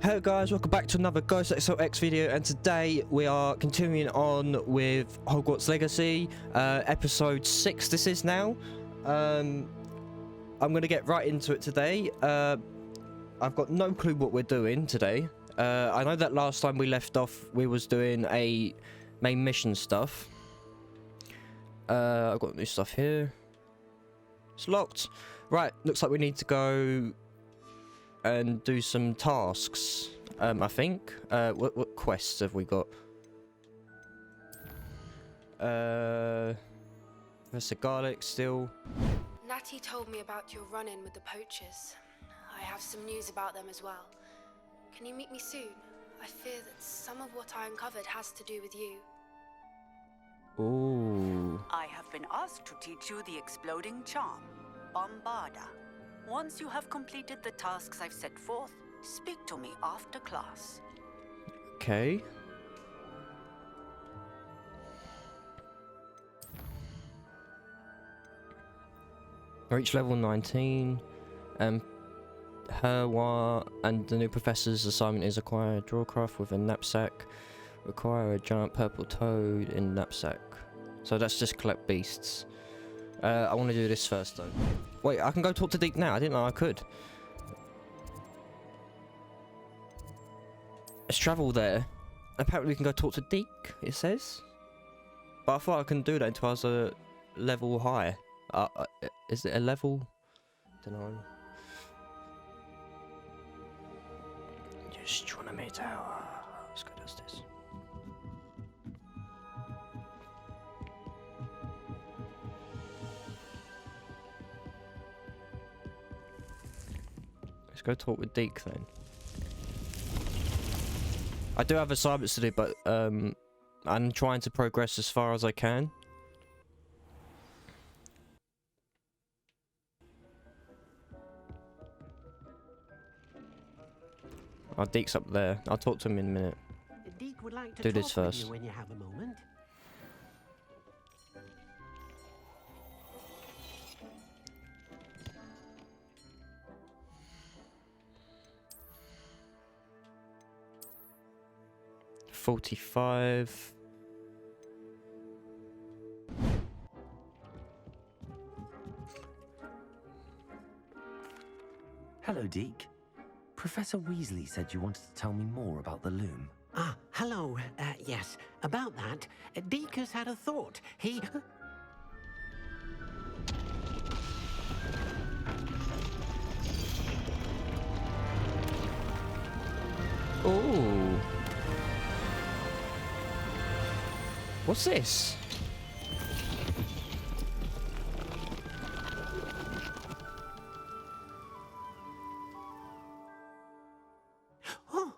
Hello guys, welcome back to another Ghost XLX video, and today we are continuing on with Hogwarts Legacy, episode 6 this is now. I'm going to get right into it today. I've got no clue what we're doing today. I know that last time we left off we was doing a main mission stuff. I've got new stuff here. It's locked. Right, looks like we need to go and do some tasks, I think. What quests have we got? Professor Garlic still. Natty told me about your run-in with the poachers. I have some news about them as well. Can you meet me soon? I fear that some of what I uncovered has to do with you. Ooh. I have been asked to teach you the exploding charm, Bombarda. Once you have completed the tasks I've set forth, speak to me after class. Okay. Reach level 19. And the new professor's assignment is acquire a drawcraft with a knapsack. Require a giant purple toad in knapsack. So that's just collect beasts. I want to do this first though. Wait, I can go talk to Deke now. I didn't know I could. Let's travel there. Apparently we can go talk to Deke, it says. But I thought I couldn't do that until I was a level high. Is it a level? Don't know. Astronomy tower. Let's go does this. Let's go talk with Deke then. I do have assignments to do, but I'm trying to progress as far as I can. Oh, Deke's up there. I'll talk to him in a minute. Deke would like to do this talk with first. you when you have a moment. $45. Hello, Deke. Professor Weasley said you wanted to tell me more about the loom. Ah, hello. Yes, about that. Deke has had a thought. He... Ooh. What's this? Oh,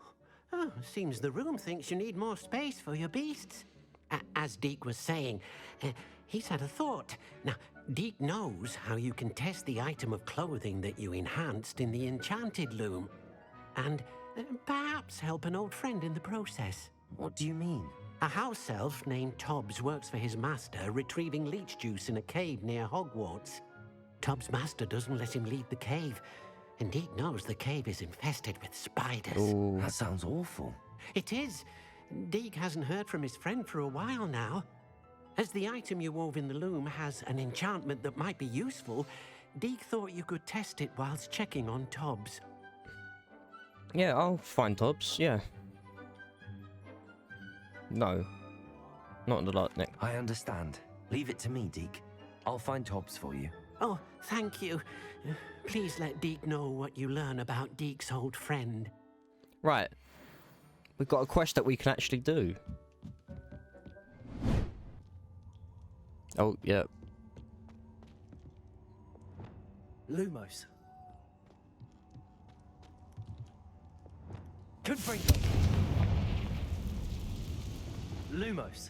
seems the room thinks you need more space for your beasts. As Deke was saying, he's had a thought. Now, Deke knows how you can test the item of clothing that you enhanced in the enchanted loom. And perhaps help an old friend in the process. What do you mean? A house elf named Tobbs works for his master, retrieving leech juice in a cave near Hogwarts. Tobbs' master doesn't let him leave the cave, and Deke knows the cave is infested with spiders. Ooh. That sounds awful. It is. Deke hasn't heard from his friend for a while now. As the item you wove in the loom has an enchantment that might be useful, Deke thought you could test it whilst checking on Tobbs. Yeah, I'll find Tobbs, yeah. No. Not in the lot, Nick. I understand. Leave it to me, Deke. I'll find Tobbs for you. Oh, thank you. Please let Deke know what you learn about Deke's old friend. Right. We've got a quest that we can actually do. Oh, yeah. Lumos. Could bring Lumos.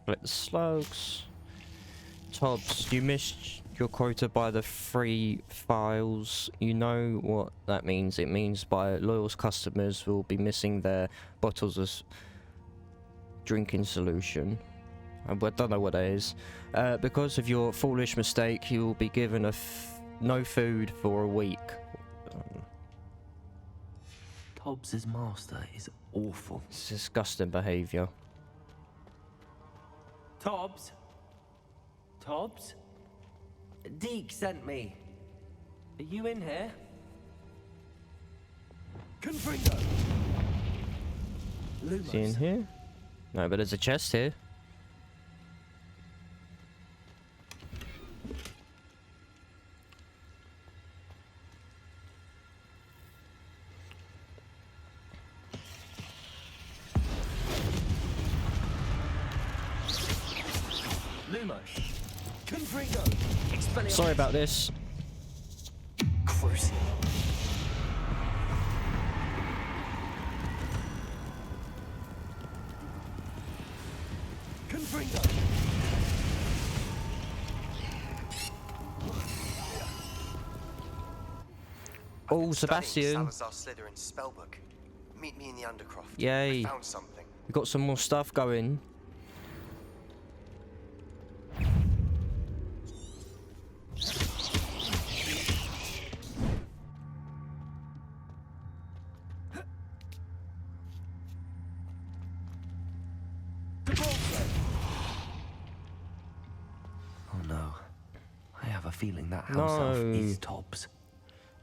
Collect the slugs. Tobbs, you missed your quota by the 3 files. You know what that means. It means by loyal customers will be missing their bottles of drinking solution. I don't know what that is. Because of your foolish mistake, you will be given no food for a week. Tobbs' master is awful. It's disgusting behaviour. Tobbs? Tobbs? Deke sent me. Are you in here? Confringo! Is he in Lumos. here? No, but there's a chest here. Lumos. Confringo! Sorry about this. Crucial. Confringo! Oh, Sebastian. Salazar Slytherin's spellbook. Meet me in the Undercroft. Yay. I found something. We got some more stuff going. Oh no. I have a feeling that house No. elf is Tobbs.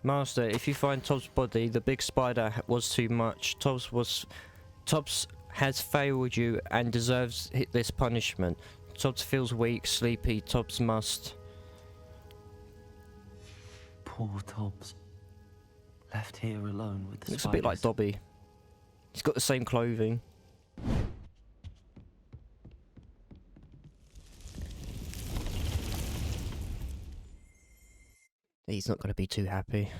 Master, if you find Tobbs' body, the big spider was too much. Tobbs has failed you and deserves this punishment. Tobbs feels weak, sleepy. Tobbs must. Poor Tobbs. Left here alone with the Looks a bit like spiders. Dobby. He's got the same clothing. He's not going to be too happy.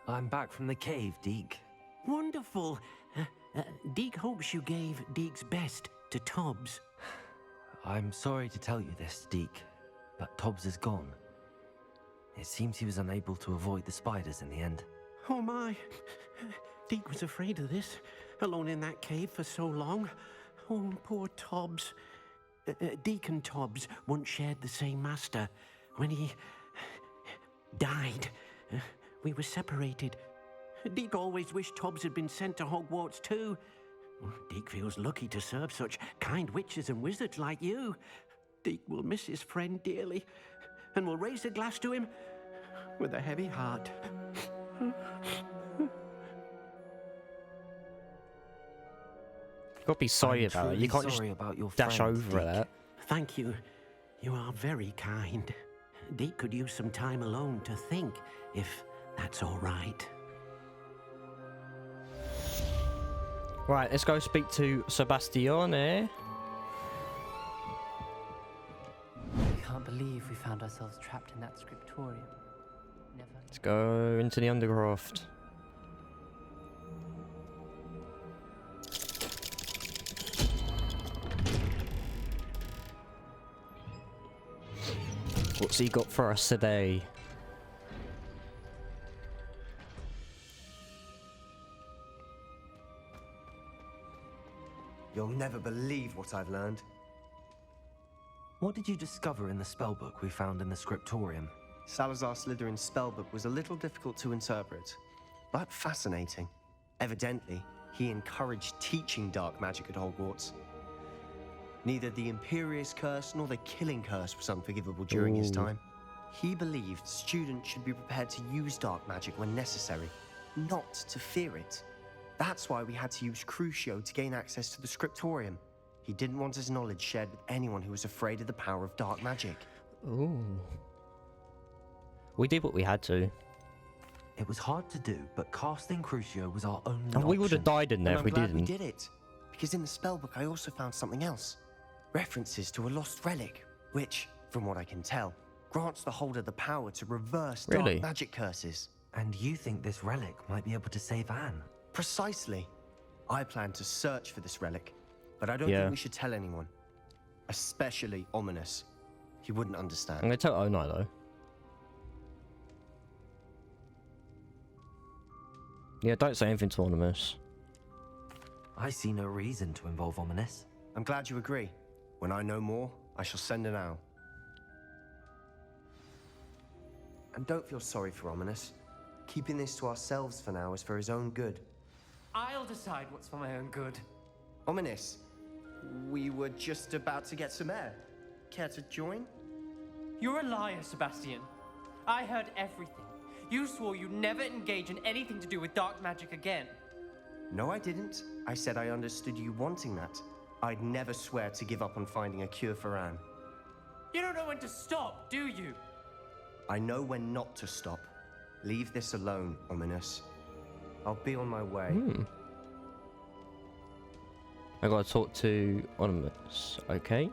I'm back from the cave, Deke. Wonderful. Deke hopes you gave Deke's best to Tobbs. I'm sorry to tell you this, Deke, but Tobbs is gone. It seems he was unable to avoid the spiders in the end. Oh my. Deke was afraid of this, alone in that cave for so long. Oh, poor Tobbs. Deke and Tobbs once shared the same master. When he died, we were separated. Deke always wished Tobbs had been sent to Hogwarts too. Deke feels lucky to serve such kind witches and wizards like you. Deke will miss his friend dearly, and will raise a glass to him with a heavy heart. Got to be sorry I'm about it. truly You can't just sorry about your dash friend, over Deke. that. Thank you. You are very kind. Deke could use some time alone to think, if that's all right. Right, let's go speak to Sebastian, eh? I can't believe we found ourselves trapped in that scriptorium. Never. Let's go into the Undercroft. What's he got for us today? You'll never believe what I've learned. What did you discover in the spellbook we found in the scriptorium? Salazar Slytherin's spellbook was a little difficult to interpret, but fascinating. Evidently, he encouraged teaching dark magic at Hogwarts. Neither the Imperious Curse nor the Killing Curse was unforgivable during his Ooh. time. He believed students should be prepared to use dark magic when necessary, not to fear it. That's why we had to use Crucio to gain access to the scriptorium. He didn't want his knowledge shared with anyone who was afraid of the power of dark magic. Ooh. We did what we had to. It was hard to do, but casting Crucio was our only And we would have option. died in there And if we I'm glad didn't. we did it, because in the spellbook I also found something else. References to a lost relic, which, from what I can tell, grants the holder the power to reverse Really? dark magic curses. And you think this relic might be able to save Anne? Precisely. I plan to search for this relic, but I don't Yeah. think we should tell anyone. Especially Ominous. He wouldn't I'm understand. going to tell Onai though. Yeah, don't say anything to Onimus. I see no reason to involve Ominous. I'm glad you agree. When I know more, I shall send her now. And don't feel sorry for Ominous. Keeping this to ourselves for now is for his own good. I'll decide what's for my own good. Ominous, we were just about to get some air. Care to join? You're a liar, Sebastian. I heard everything. You swore you'd never engage in anything to do with dark magic again. No, I didn't. I said I understood you wanting that. I'd never swear to give up on finding a cure for Anne. You don't know when to stop, do you? I know when not to stop. Leave this alone, Ominous. I'll be on my way. I gotta talk to Ominous, okay?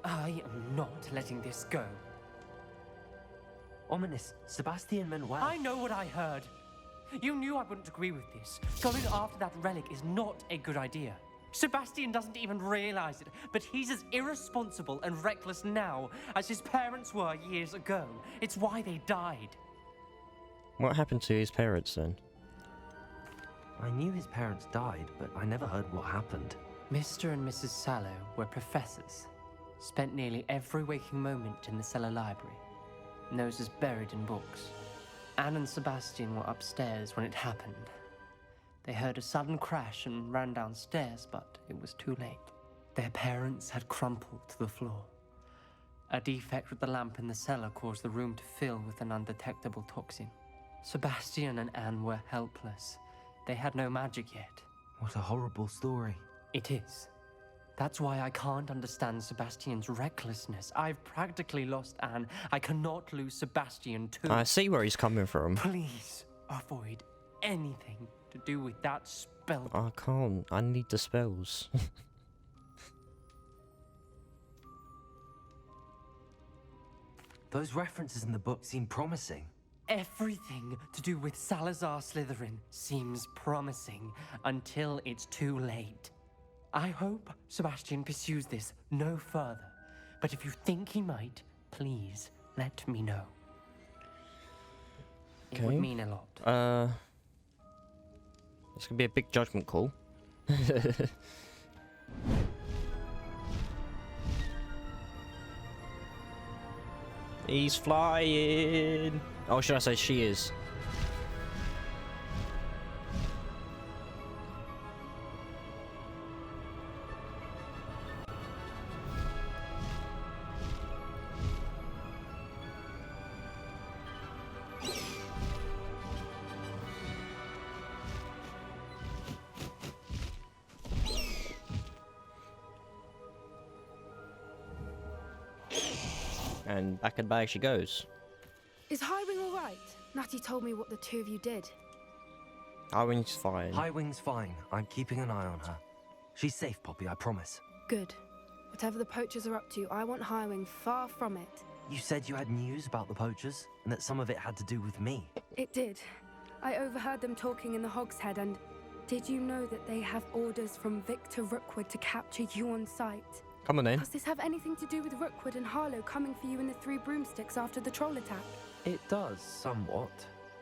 I am not letting this go. Ominous, Sebastian meant well. I know what I heard. You knew I wouldn't agree with this. Going after that relic is not a good idea. Sebastian doesn't even realize it, but he's as irresponsible and reckless now as his parents were years ago. It's why they died. What happened to his parents then? I knew his parents died, but I never heard what happened. Mr. and Mrs. Sallow were professors. Spent nearly every waking moment in the cellar library. Noses buried in books. Anne and Sebastian were upstairs when it happened. They heard a sudden crash and ran downstairs, but it was too late. Their parents had crumpled to the floor. A defect with the lamp in the cellar caused the room to fill with an undetectable toxin. Sebastian and Anne were helpless. They had no magic yet. What a horrible story. It is. That's why I can't understand Sebastian's recklessness. I've practically lost Anne. I cannot lose Sebastian too. I see where he's coming from. Please avoid anything to do with that spell. I can't. I need the spells. Those references in the book seem promising. Everything to do with Salazar Slytherin seems promising until it's too late. I hope Sebastian pursues this no further, but if you think he might, please let me know. It would mean a lot. It's gonna be a big judgment call. He's flying. Oh, should I say she is? And back and back she goes. Is Highwing all right? Natty told me what the two of you did. Highwing's fine. Highwing's fine. I'm keeping an eye on her. She's safe, Poppy, I promise. Good. Whatever the poachers are up to, I want Highwing far from it. You said you had news about the poachers, and that some of it had to do with me. It did. I overheard them talking in the Hogshead, and did you know that they have orders from Victor Rookwood to capture you on sight? Come on then. Does this have anything to do with Rookwood and Harlow coming for you in the Three Broomsticks after the troll attack? It does, somewhat.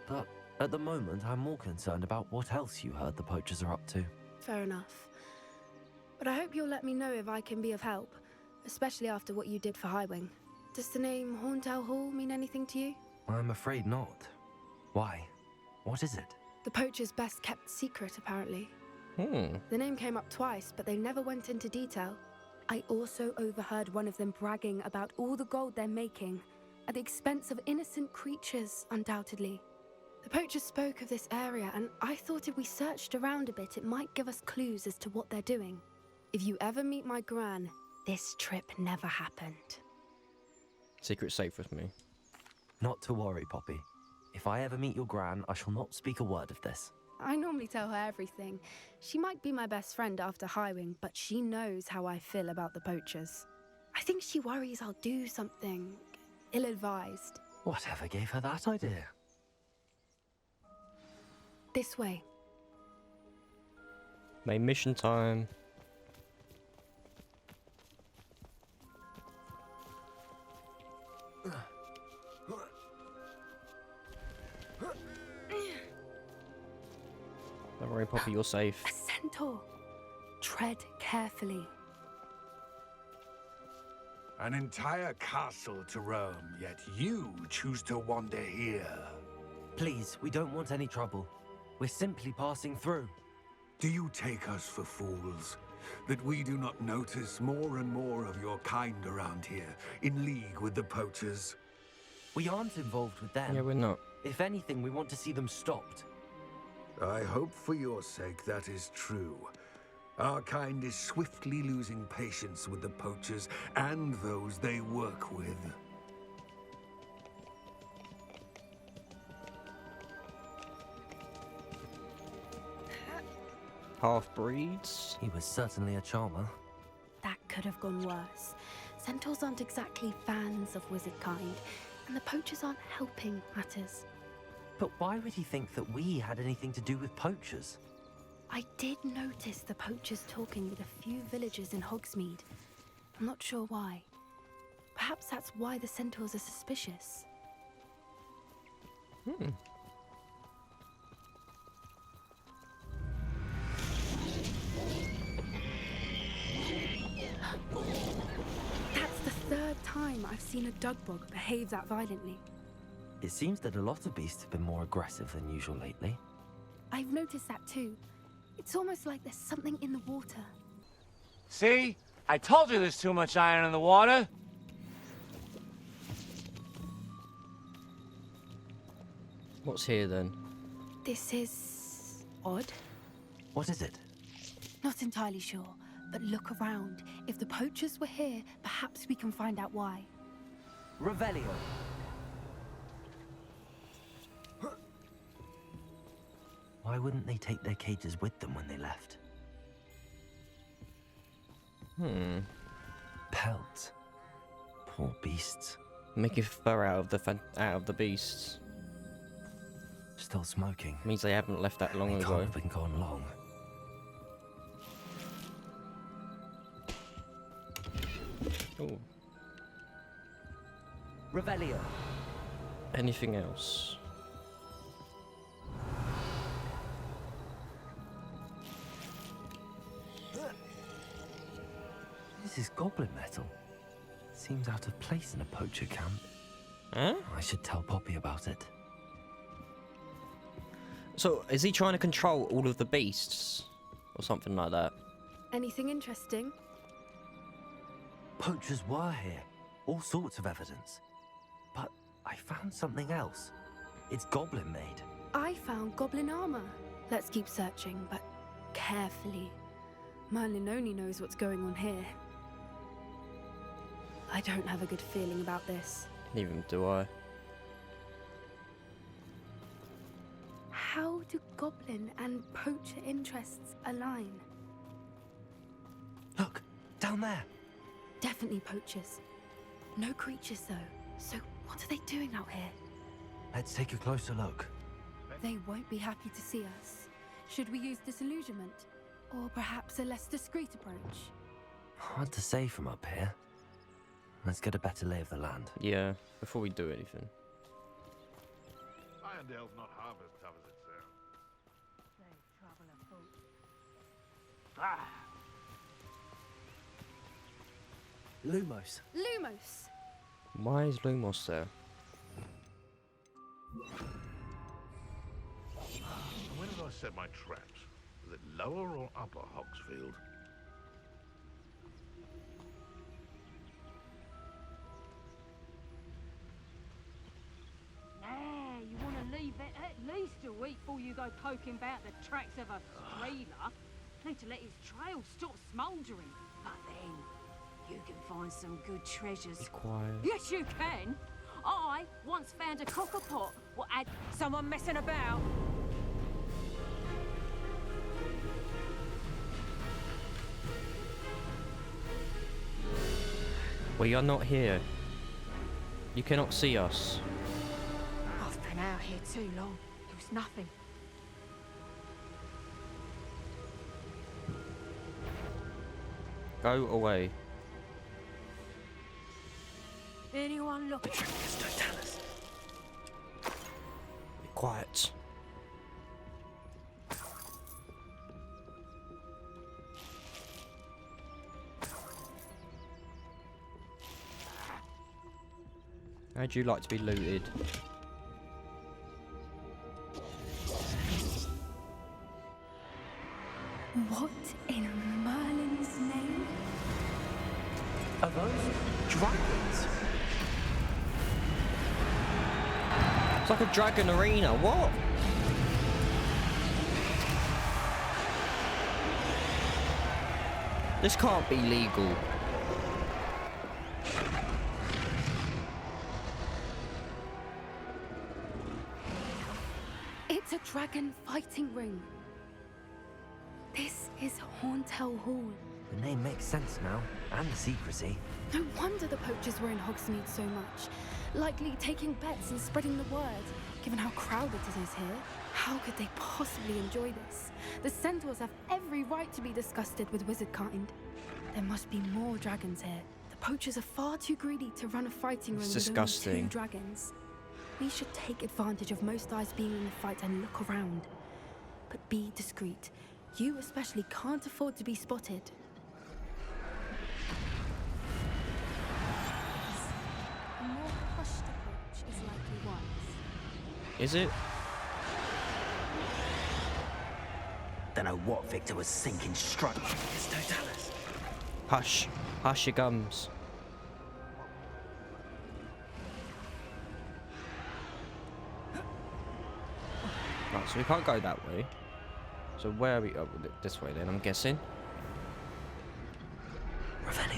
But at the moment, I'm more concerned about what else you heard the poachers are up to. Fair enough. But I hope you'll let me know if I can be of help, especially after what you did for Highwing. Does the name Horntail Hall mean anything to you? I'm afraid not. Why? What is it? The poacher's best kept secret, apparently. Hmm. The name came up twice, but they never went into detail. I also overheard one of them bragging about all the gold they're making, at the expense of innocent creatures, undoubtedly. The poachers spoke of this area, and I thought if we searched around a bit, it might give us clues as to what they're doing. If you ever meet my gran, this trip never happened. Secret safe with me. Not to worry, Poppy. If I ever meet your gran, I shall not speak a word of this. I normally tell her everything. She might be my best friend after Highwing, but she knows how I feel about the poachers. I think she worries I'll do something ill-advised. Whatever gave her that idea? This way. Main mission time. Don't worry, Poppy, you're safe. A centaur. Tread carefully. An entire castle to roam, yet you choose to wander here. Please, we don't want any trouble. We're simply passing through. Do you take us for fools? That we do not notice more and more of your kind around here, in league with the poachers? We aren't involved with them. Yeah, we're not. If anything, we want to see them stopped. I hope for your sake that is true. Our kind is swiftly losing patience with the poachers and those they work with. Half-breeds? He was certainly a charmer. That could have gone worse. Centaurs aren't exactly fans of wizard kind, and the poachers aren't helping matters. But why would he think that we had anything to do with poachers? I did notice the poachers talking with a few villagers in Hogsmeade. I'm not sure why. Perhaps that's why the centaurs are suspicious. That's the third time I've seen a dugbog behave that violently. It seems that a lot of beasts have been more aggressive than usual lately. I've noticed that too. It's almost like there's something in the water. See? I told you there's too much iron in the water. What's here then? This is odd. What is it? Not entirely sure, but look around. If the poachers were here, perhaps we can find out why. Revelio. Why wouldn't they take their cages with them when they left? Pelt. Poor beasts. Making fur out of the beasts. Still smoking. Means they haven't left that long They ago. can't have been gone long. Oh. Revelio. Anything else? This is goblin metal. Seems out of place in a poacher camp. Huh? I should tell Poppy about it. So, is he trying to control all of the beasts? Or something like that? Anything interesting? Poachers were here. All sorts of evidence. But I found something else. It's goblin made. I found goblin armor. Let's keep searching, but carefully. Merlin only knows what's going on here. I don't have a good feeling about this. Neither do I. How do goblin and poacher interests align? Look, down there. Definitely poachers. No creatures though. So what are they doing out here? Let's take a closer look. They won't be happy to see us. Should we use disillusionment? Or perhaps a less discreet approach? Hard to say from up here. Let's get a better lay of the land. Yeah, before we do anything. Irondale's not half as tough as it sounds. Lumos. Lumos! Why is Lumos there? Where did I set my traps? Was it lower or upper Hogsfield? You want to leave it at least a week before you go poking about the tracks of a trailer. Need to let his trail stop smouldering. But then, you can find some good treasures. Be quiet. Yes, you can. I once found a cockapot what had someone messing about. We are not here. You cannot see us. I've been out here too long. It was nothing. Go away. Anyone look? Don't tell us. Be quiet. How'd you like to be looted? What in Merlin's name? Are those dragons? It's like a dragon arena. What? This can't be legal. It's a dragon fighting ring. This is Hauntel Hall. The name makes sense now, and the secrecy. No wonder the poachers were in Hogsmeade so much. Likely taking bets and spreading the word, given how crowded it is here. How could they possibly enjoy this? The centaurs have every right to be disgusted with wizard kind. There must be more dragons here. The poachers are far too greedy to run a fighting ring with only 2 dragons. We should take advantage of most eyes being in the fight and look around. But be discreet. You especially can't afford to be spotted. A more hushed approach is likely wise. Is it? Don't know what Victor was thinking struck. It's Totalis. Hush. Hush your gums. Right, so we can't go that way. So where are we? Oh, this way then, I'm guessing. Revenue.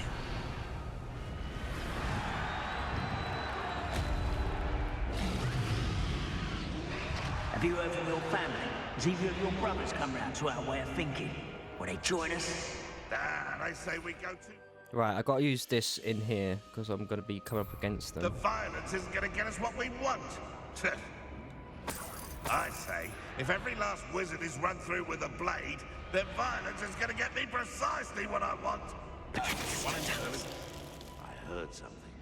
Have you heard from your family? Has either of your brothers come round to our way of thinking? Will they join us? I say we go to... Right, I gotta use this in here because I'm gonna be coming up against them. The violence isn't gonna get us what we want. I say, if every last wizard is run through with a blade, then violence is gonna get me precisely what I want. I heard something.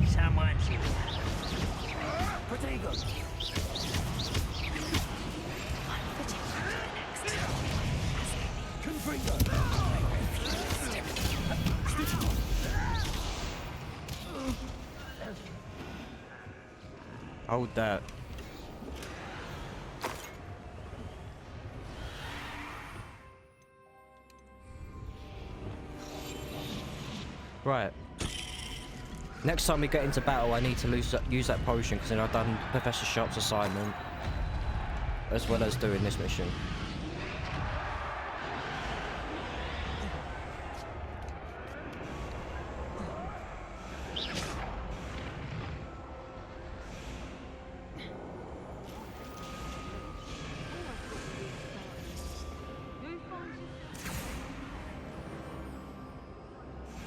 Someone's here. Protego. Hold that. Right. Next time we get into battle, I need to use that potion because then I've done Professor Sharp's assignment as well as doing this mission.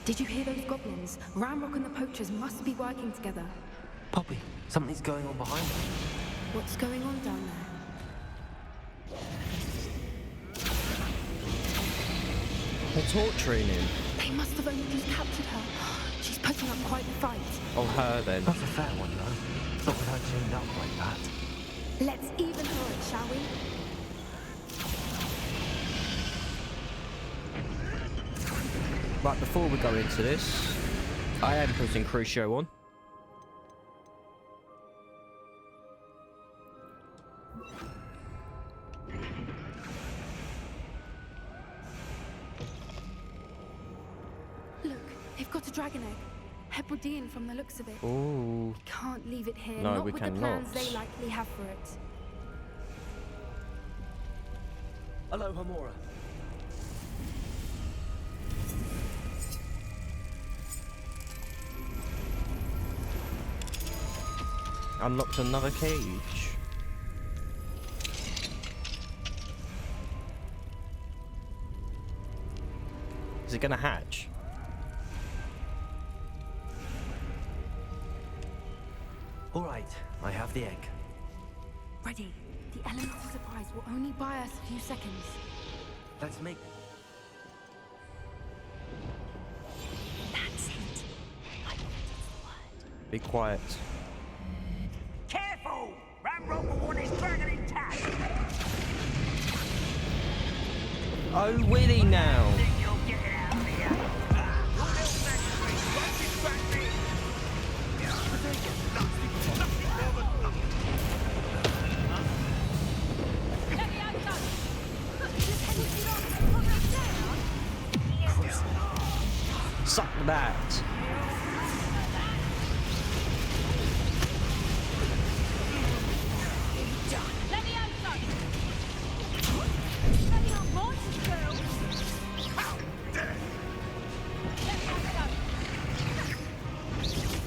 Did you hear those goblins? Ramrock and the poachers must be working together. Poppy, something's going on behind us. What's going on down there? They're torturing him. They must have only just captured her. She's putting up quite the fight. Oh, her then. That's a fair one, though. Not with her chained up like that. Let's even her it, shall we? Right, before we go into this, I am putting Crucio on. Look, they've got a dragon egg. Hebridean from the looks of it. Ooh. We can't leave it here, No, not we with cannot. the plans they likely have for it. Hello, Hamora. Unlocked another cage. Is it gonna hatch? All right, I have the egg. Ready. The element of surprise will only buy us a few seconds. Let's make... That's it. I think it's the word. Be quiet. Careful! Ramrock will want his dragon intact. Oh, Willy now. Think you'll get it out of here? Your little magistrate won't distract me. that.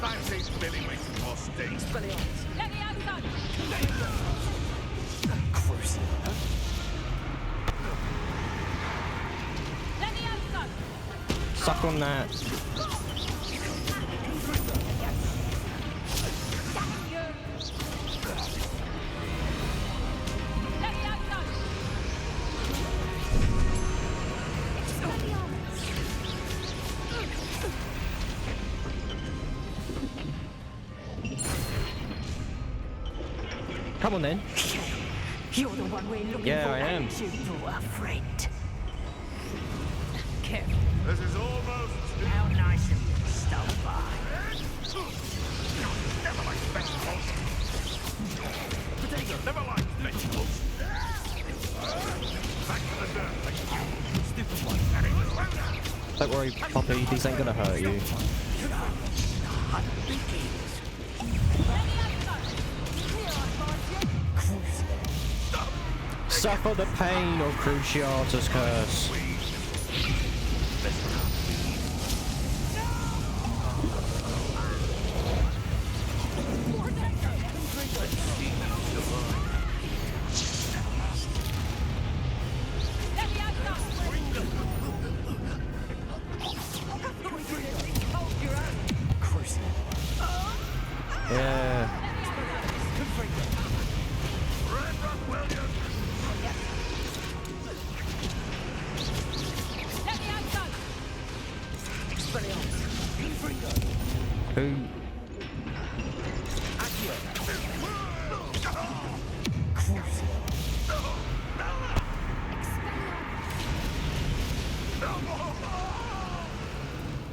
Fancy Billy with more steak. Suck on that. Come on then. You're the one we're looking Yeah, for, I am. ain't you, poor friend? Careful. This is almost... How nice of you to stop by. Never like vegetables. Potato, never like vegetables. Back to the dirt, stupid one. Don't worry, Poppy, these ain't gonna hurt you. Suffer the pain of Cruciatus Curse. Yeah. Who?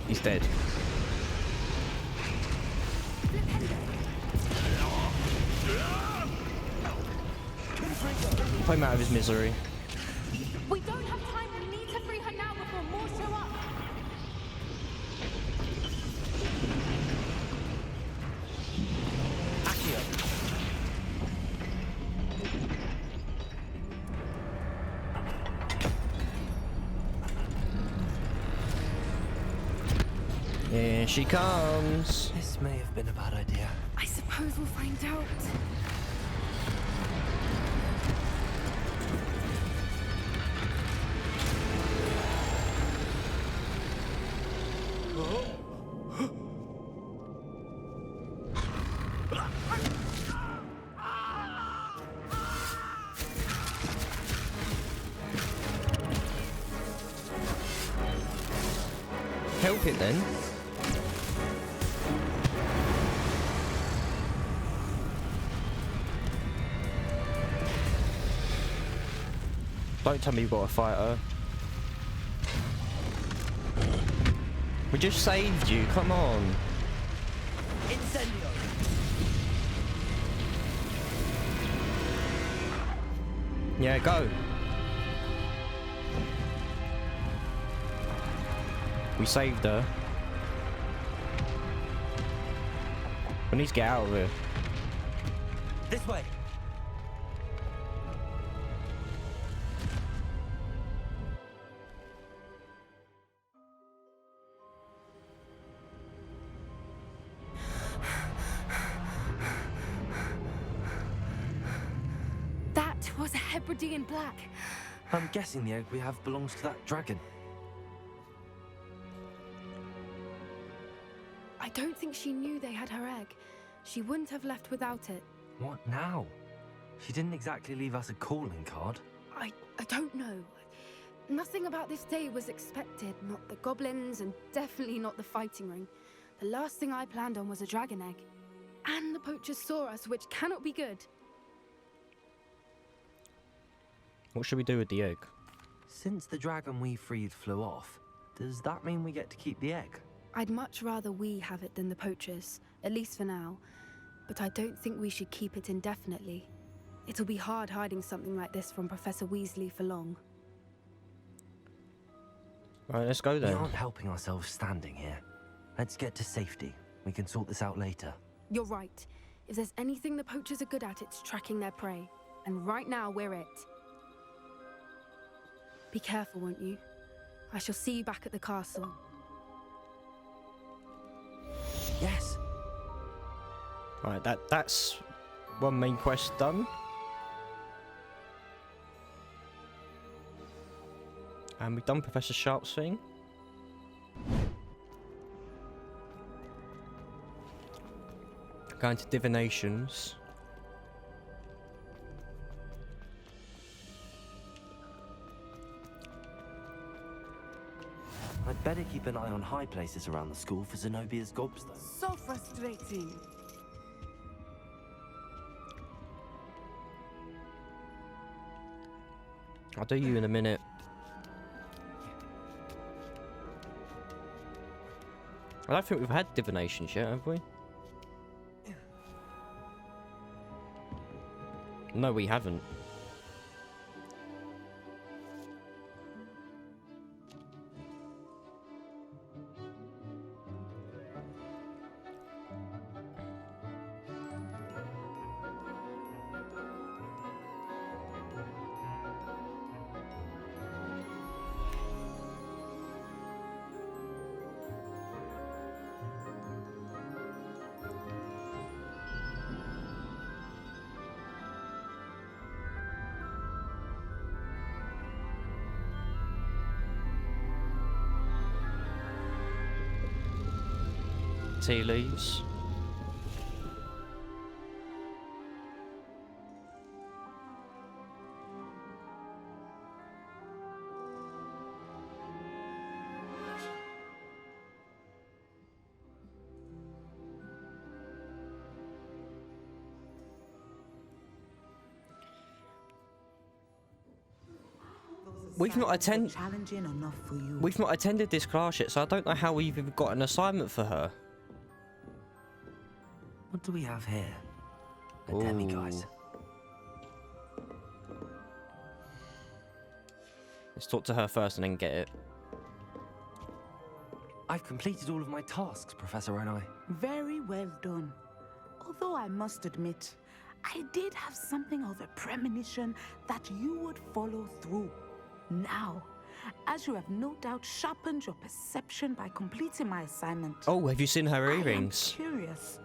He's dead. Play him out of his misery. We don't have time. We need to free her now before more show up. Here she comes. This may have been a bad idea. I suppose we'll find out. Help it then. Don't tell me you've got to fight her. We just saved you, come on. Incendio. Yeah, go. We saved her. We need to get out of here. This way. That was a Hebridean black. I'm guessing the egg we have belongs to that dragon. I don't think she knew they had her egg. She wouldn't have left without it. What now? She didn't exactly leave us a calling card. I don't know. Nothing about this day was expected. Not the goblins, and definitely not the fighting ring. The last thing I planned on was a dragon egg. And the poachers saw us, which cannot be good. What should we do with the egg? Since the dragon we freed flew off, does that mean we get to keep the egg? I'd much rather we have it than the poachers, at least for now. But I don't think we should keep it indefinitely. It'll be hard hiding something like this from Professor Weasley for long. Alright, let's go then. We aren't helping ourselves standing here. Let's get to safety. We can sort this out later. You're right. If there's anything the poachers are good at, it's tracking their prey. And right now, we're it. Be careful, won't you? I shall see you back at the castle. Yes. Right, that's one main quest done. And we've done Professor Sharp's thing. Going to divinations. I'd better keep an eye on high places around the school for Zenobia's gobstone. So frustrating. I'll do you in a minute. I don't think we've had divinations yet, have we? No, we haven't. Tea leaves. We've not attended this class yet, so I don't know how we've even got an assignment for her. What do we have here? A demiguise. Let's talk to her first and then get it. I've completed all of my tasks, Professor Onai. Very well done. Although I must admit, I did have something of a premonition that you would follow through. Now, as you have no doubt sharpened your perception by completing my assignment. Oh, have you seen her earrings? I am curious.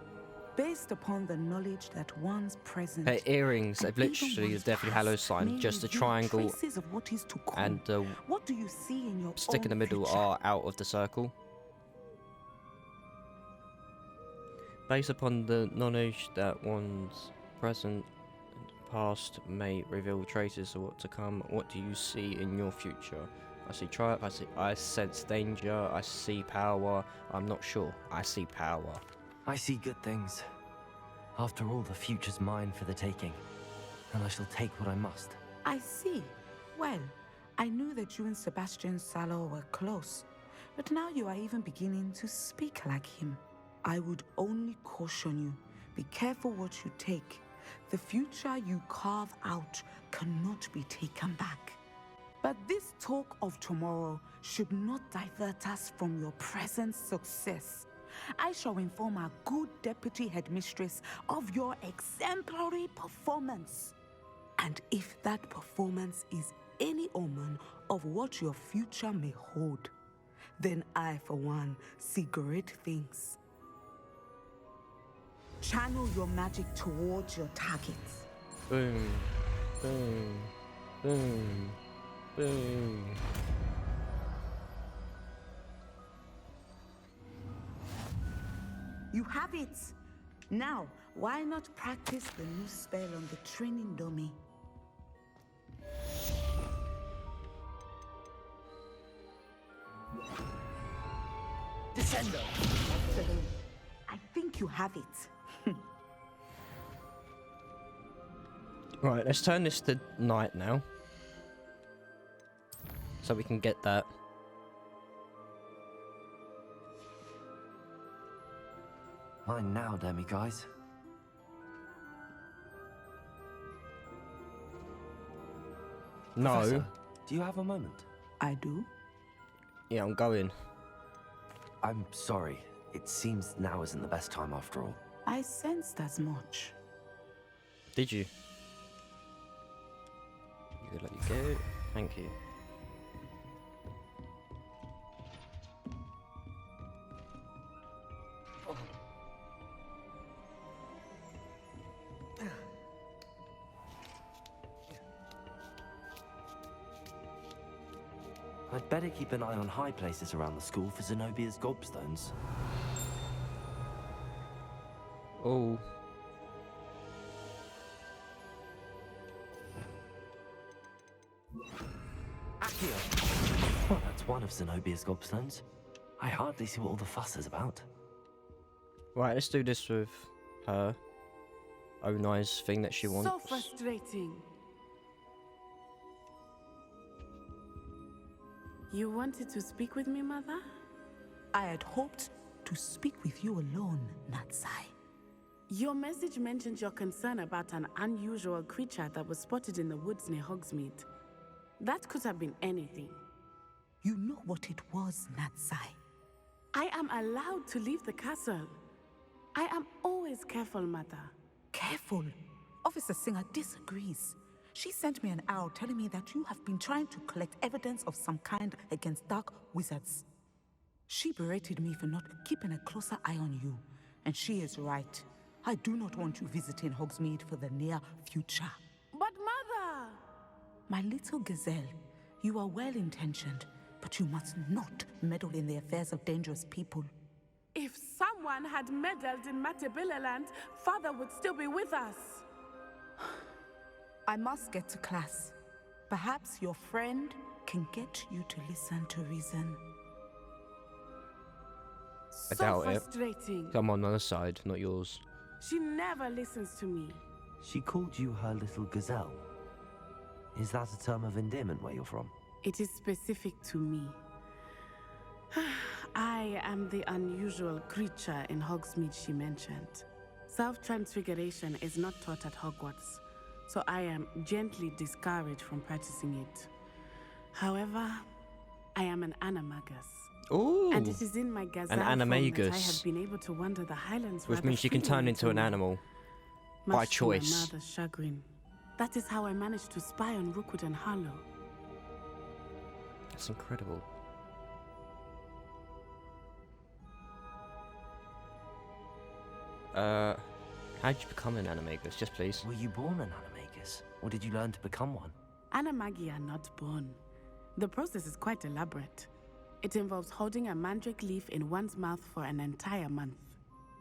Based upon the knowledge that one's present. Her earrings, they've literally the Deathly Hallows sign, just a triangle and the what do you see in your stick in the middle future? are out of the circle. Based upon the knowledge that one's present and past may reveal traces of what to come, what do you see in your future? I see triumph, I sense danger, I see power, I'm not sure, I see power. I see good things. After all, the future's mine for the taking, and I shall take what I must. I see. Well, I knew that you and Sebastian Salo were close, but now you are even beginning to speak like him. I would only caution you, be careful what you take. The future you carve out cannot be taken back. But this talk of tomorrow should not divert us from your present success. I shall inform our good deputy headmistress of your exemplary performance. And if that performance is any omen of what your future may hold, then I, for one, see great things. Channel your magic towards your targets. Boom, boom, boom, boom. You have it! Now, why not practice the new spell on the training dummy? Descendo! Excellent. I think you have it. Right, let's turn this to night now. So we can get that. Mine now, demiguise. No. Professor, do you have a moment? I do. Yeah, I'm going. I'm sorry. It seems now isn't the best time after all. I sensed as much. Did you? You let you go. Thank you. I'd better keep an eye on high places around the school for Zenobia's gobstones. Oh. Well, that's one of Zenobia's gobstones. I hardly see what all the fuss is about. Right, let's do this with her. Oh, nice thing that she wants. So frustrating. You wanted to speak with me, Mother? I had hoped to speak with you alone, Natsai. Your message mentioned your concern about an unusual creature that was spotted in the woods near Hogsmeade. That could have been anything. You know what it was, Natsai. I am allowed to leave the castle. I am always careful, Mother. Careful? Officer Singer disagrees. She sent me an owl telling me that you have been trying to collect evidence of some kind against dark wizards. She berated me for not keeping a closer eye on you, and she is right. I do not want you visiting Hogsmeade for the near future. But Mother! My little gazelle, you are well-intentioned, but you must not meddle in the affairs of dangerous people. If someone had meddled in Matabeleland, Father would still be with us. I must get to class. Perhaps your friend can get you to listen to reason. I So doubt frustrating. it. I'm on the other side, not yours. She never listens to me. She called you her little gazelle. Is that a term of endearment where you're from? It is specific to me. I am the unusual creature in Hogsmeade she mentioned. Self-transfiguration is not taught at Hogwarts, so I am gently discouraged from practicing it. However, I am an animagus. Ooh. And it is in my gazelle An form that I animagus. have been able to wander the Highlands Which rather means you can turn freely into an now, animal. much By to choice. my mother's chagrin. That is how I managed to spy on Rookwood and Harlow. That's incredible. How'd you become an animagus? Just please. Were you born an animagus, or did you learn to become one? Animagi are not born. The process is quite elaborate. It involves holding a mandrake leaf in one's mouth for an entire month,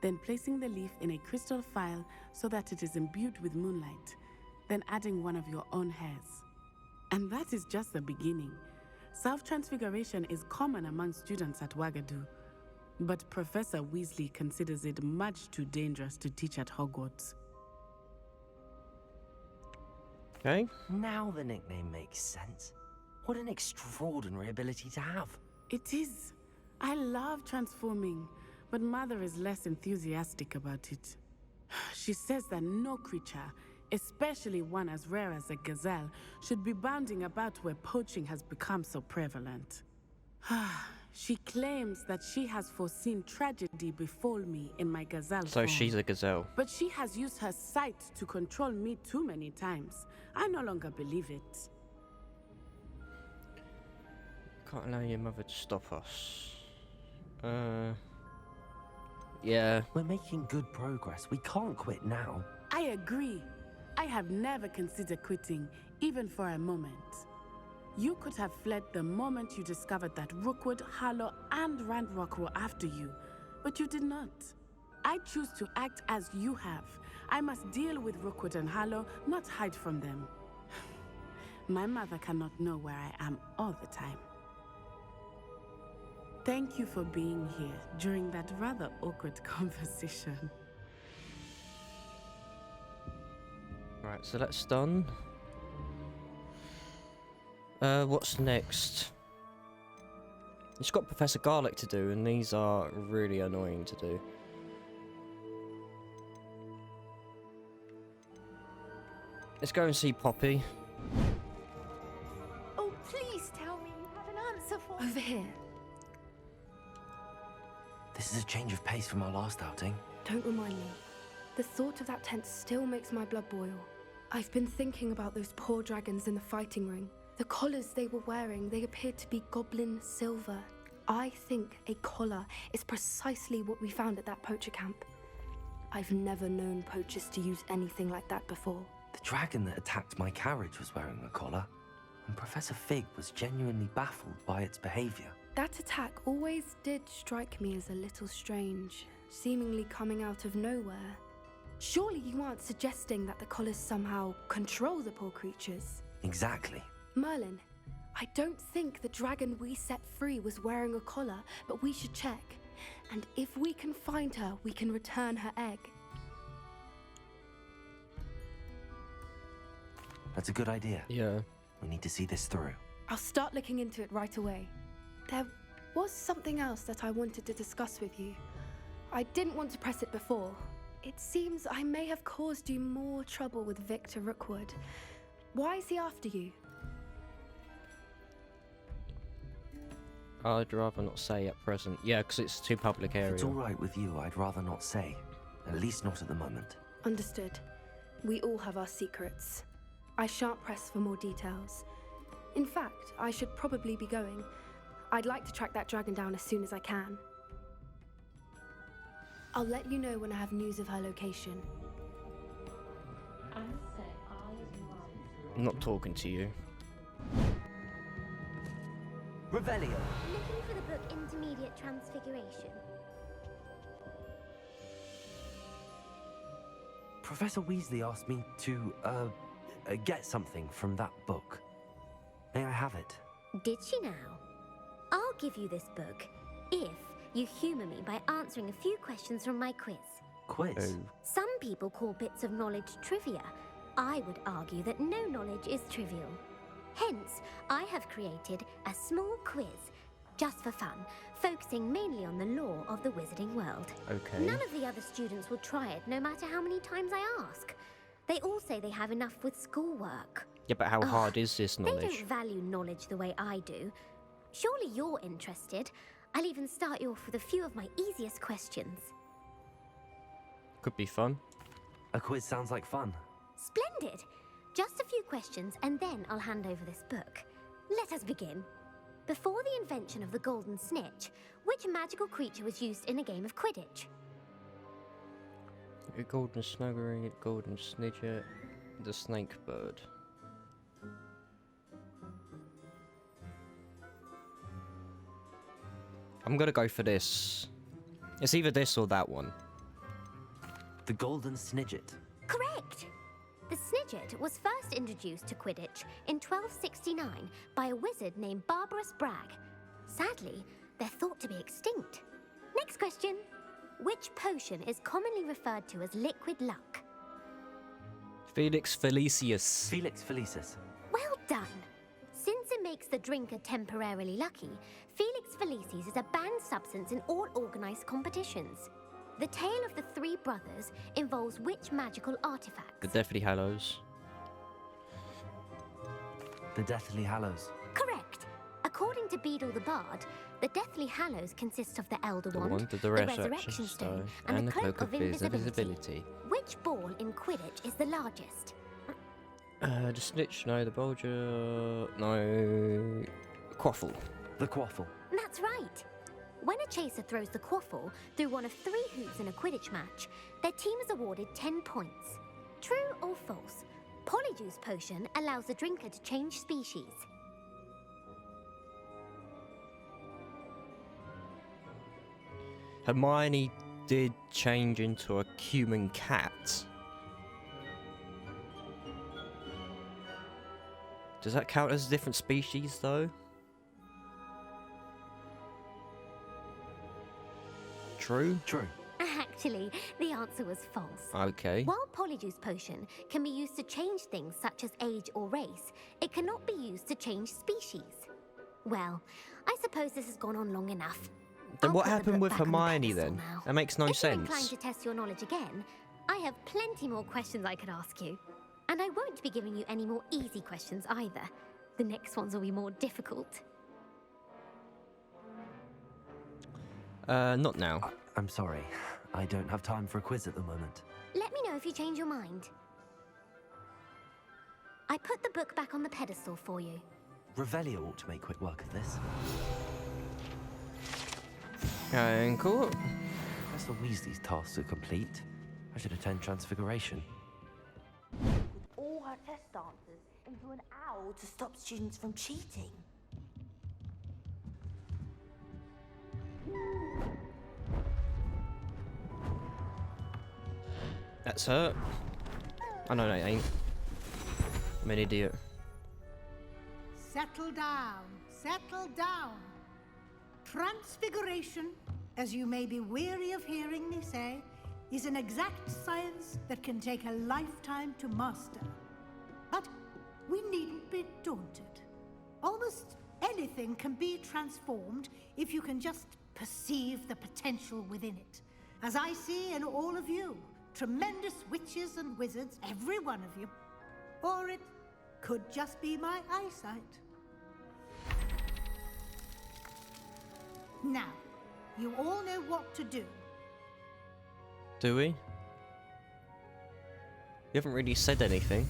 then placing the leaf in a crystal phial so that it is imbued with moonlight, then adding one of your own hairs. And that is just the beginning. Self-transfiguration is common among students at Wagadu, but Professor Weasley considers it much too dangerous to teach at Hogwarts. Okay. Now the nickname makes sense. What an extraordinary ability to have. It is. I love transforming, but Mother is less enthusiastic about it. She says that no creature, especially one as rare as a gazelle, should be bounding about where poaching has become so prevalent. She claims that she has foreseen tragedy befall me in my gazelle So form. she's a gazelle. But she has used her sight to control me too many times. I no longer believe it. Can't allow your mother to stop us. Yeah. We're making good progress. We can't quit now. I agree. I have never considered quitting, even for a moment. You could have fled the moment you discovered that Rookwood, Harlow, and Ranrock were after you, but you did not. I choose to act as you have. I must deal with Rookwood and Harlow, not hide from them. My mother cannot know where I am all the time. Thank you for being here during that rather awkward conversation. Right, so that's done. What's next? It's got Professor Garlic to do, and these are really annoying to do. Let's go and see Poppy. Oh, please tell me you have an answer for me. Over here. This is a change of pace from our last outing. Don't remind me. The thought of that tent still makes my blood boil. I've been thinking about those poor dragons in the fighting ring. The collars they were wearing, they appeared to be goblin silver. I think a collar is precisely what we found at that poacher camp. I've never known poachers to use anything like that before. The dragon that attacked my carriage was wearing a collar, and Professor Fig was genuinely baffled by its behavior. That attack always did strike me as a little strange, seemingly coming out of nowhere. Surely you aren't suggesting that the collars somehow control the poor creatures? Exactly. Merlin, I don't think the dragon we set free was wearing a collar, but we should check. And if we can find her, we can return her egg. That's a good idea. Yeah. We need to see this through. I'll start looking into it right away. There was something else that I wanted to discuss with you. I didn't want to press it before. It seems I may have caused you more trouble with Victor Rookwood. Why is he after you? I'd rather not say at present. Yeah, because it's too public area. If it's all right with you, I'd rather not say. At least not at the moment. Understood. We all have our secrets. I shan't press for more details. In fact, I should probably be going. I'd like to track that dragon down as soon as I can. I'll let you know when I have news of her location. I'm not talking to you. Revelio. Looking for the book Intermediate Transfiguration. Professor Weasley asked me to, get something from that book. May I have it? Did she now? I'll give you this book if you humour me by answering a few questions from my quiz. Quiz? Oh. Some people call bits of knowledge trivia. I would argue that no knowledge is trivial. Hence, I have created a small quiz, just for fun, focusing mainly on the lore of the wizarding world. Okay. None of the other students will try it, no matter how many times I ask. They all say they have enough with schoolwork. Yeah, but how hard is this They knowledge? don't value knowledge the way I do. Surely you're interested. I'll even start you off with a few of my easiest questions. Could be fun. A quiz sounds like fun. Splendid! Just a few questions, and then I'll hand over this book. Let us begin. Before the invention of the golden snitch, which magical creature was used in a game of Quidditch? A golden snuggery, a golden snidget, the snake bird. I'm gonna go for this. It's either this or that one. The golden snidget. Correct! The snidget was first introduced to Quidditch in 1269 by a wizard named Barbarous Bragg. Sadly, they're thought to be extinct. Next question. Which potion is commonly referred to as liquid luck? Felix Felicius. Felix Felicis. Well done! Since it makes the drinker temporarily lucky, Felix Felicis is a banned substance in all organised competitions. The tale of the three brothers involves which magical artifact? The Deathly Hallows. The Deathly Hallows. Correct! According to Beedle the Bard, the Deathly Hallows consist of the Elder Wand, the Resurrection Stone, and the Cloak of Invisibility. Invisibility. Which ball in Quidditch is the largest? The Snitch, no. The Bulger, no. Quaffle. The Quaffle. That's right! When a chaser throws the quaffle through one of 3 hoops in a Quidditch match, their team is awarded 10 points. True or false? Polyjuice Potion allows the drinker to change species. Hermione did change into a human cat. Does that count as a different species, though? True? True. Actually, the answer was false. Okay. While Polyjuice Potion can be used to change things such as age or race, it cannot be used to change species. Well, I suppose this has gone on long enough. Then I'll what put the happened book with back on the Hermione pedestal then? now. That makes no If you're inclined sense. to test your knowledge again, I have plenty more questions I could ask you. And I won't be giving you any more easy questions either. The next ones will be more difficult. Not now. I'm sorry. I don't have time for a quiz at the moment. Let me know if you change your mind. I put the book back on the pedestal for you. Revelio ought to make quick work of this. And cool. Professor Weasley's tasks are complete. I should attend Transfiguration. All her test answers into an owl to stop students from cheating. That's her. Oh no, it ain't. I'm an idiot. Settle down. Settle down. Transfiguration, as you may be weary of hearing me say, is an exact science that can take a lifetime to master. But we needn't be daunted. Almost anything can be transformed if you can just perceive the potential within it. As I see in all of you, tremendous witches and wizards, every one of you. Or it could just be my eyesight. Now, you all know what to do. Do we? You haven't really said anything.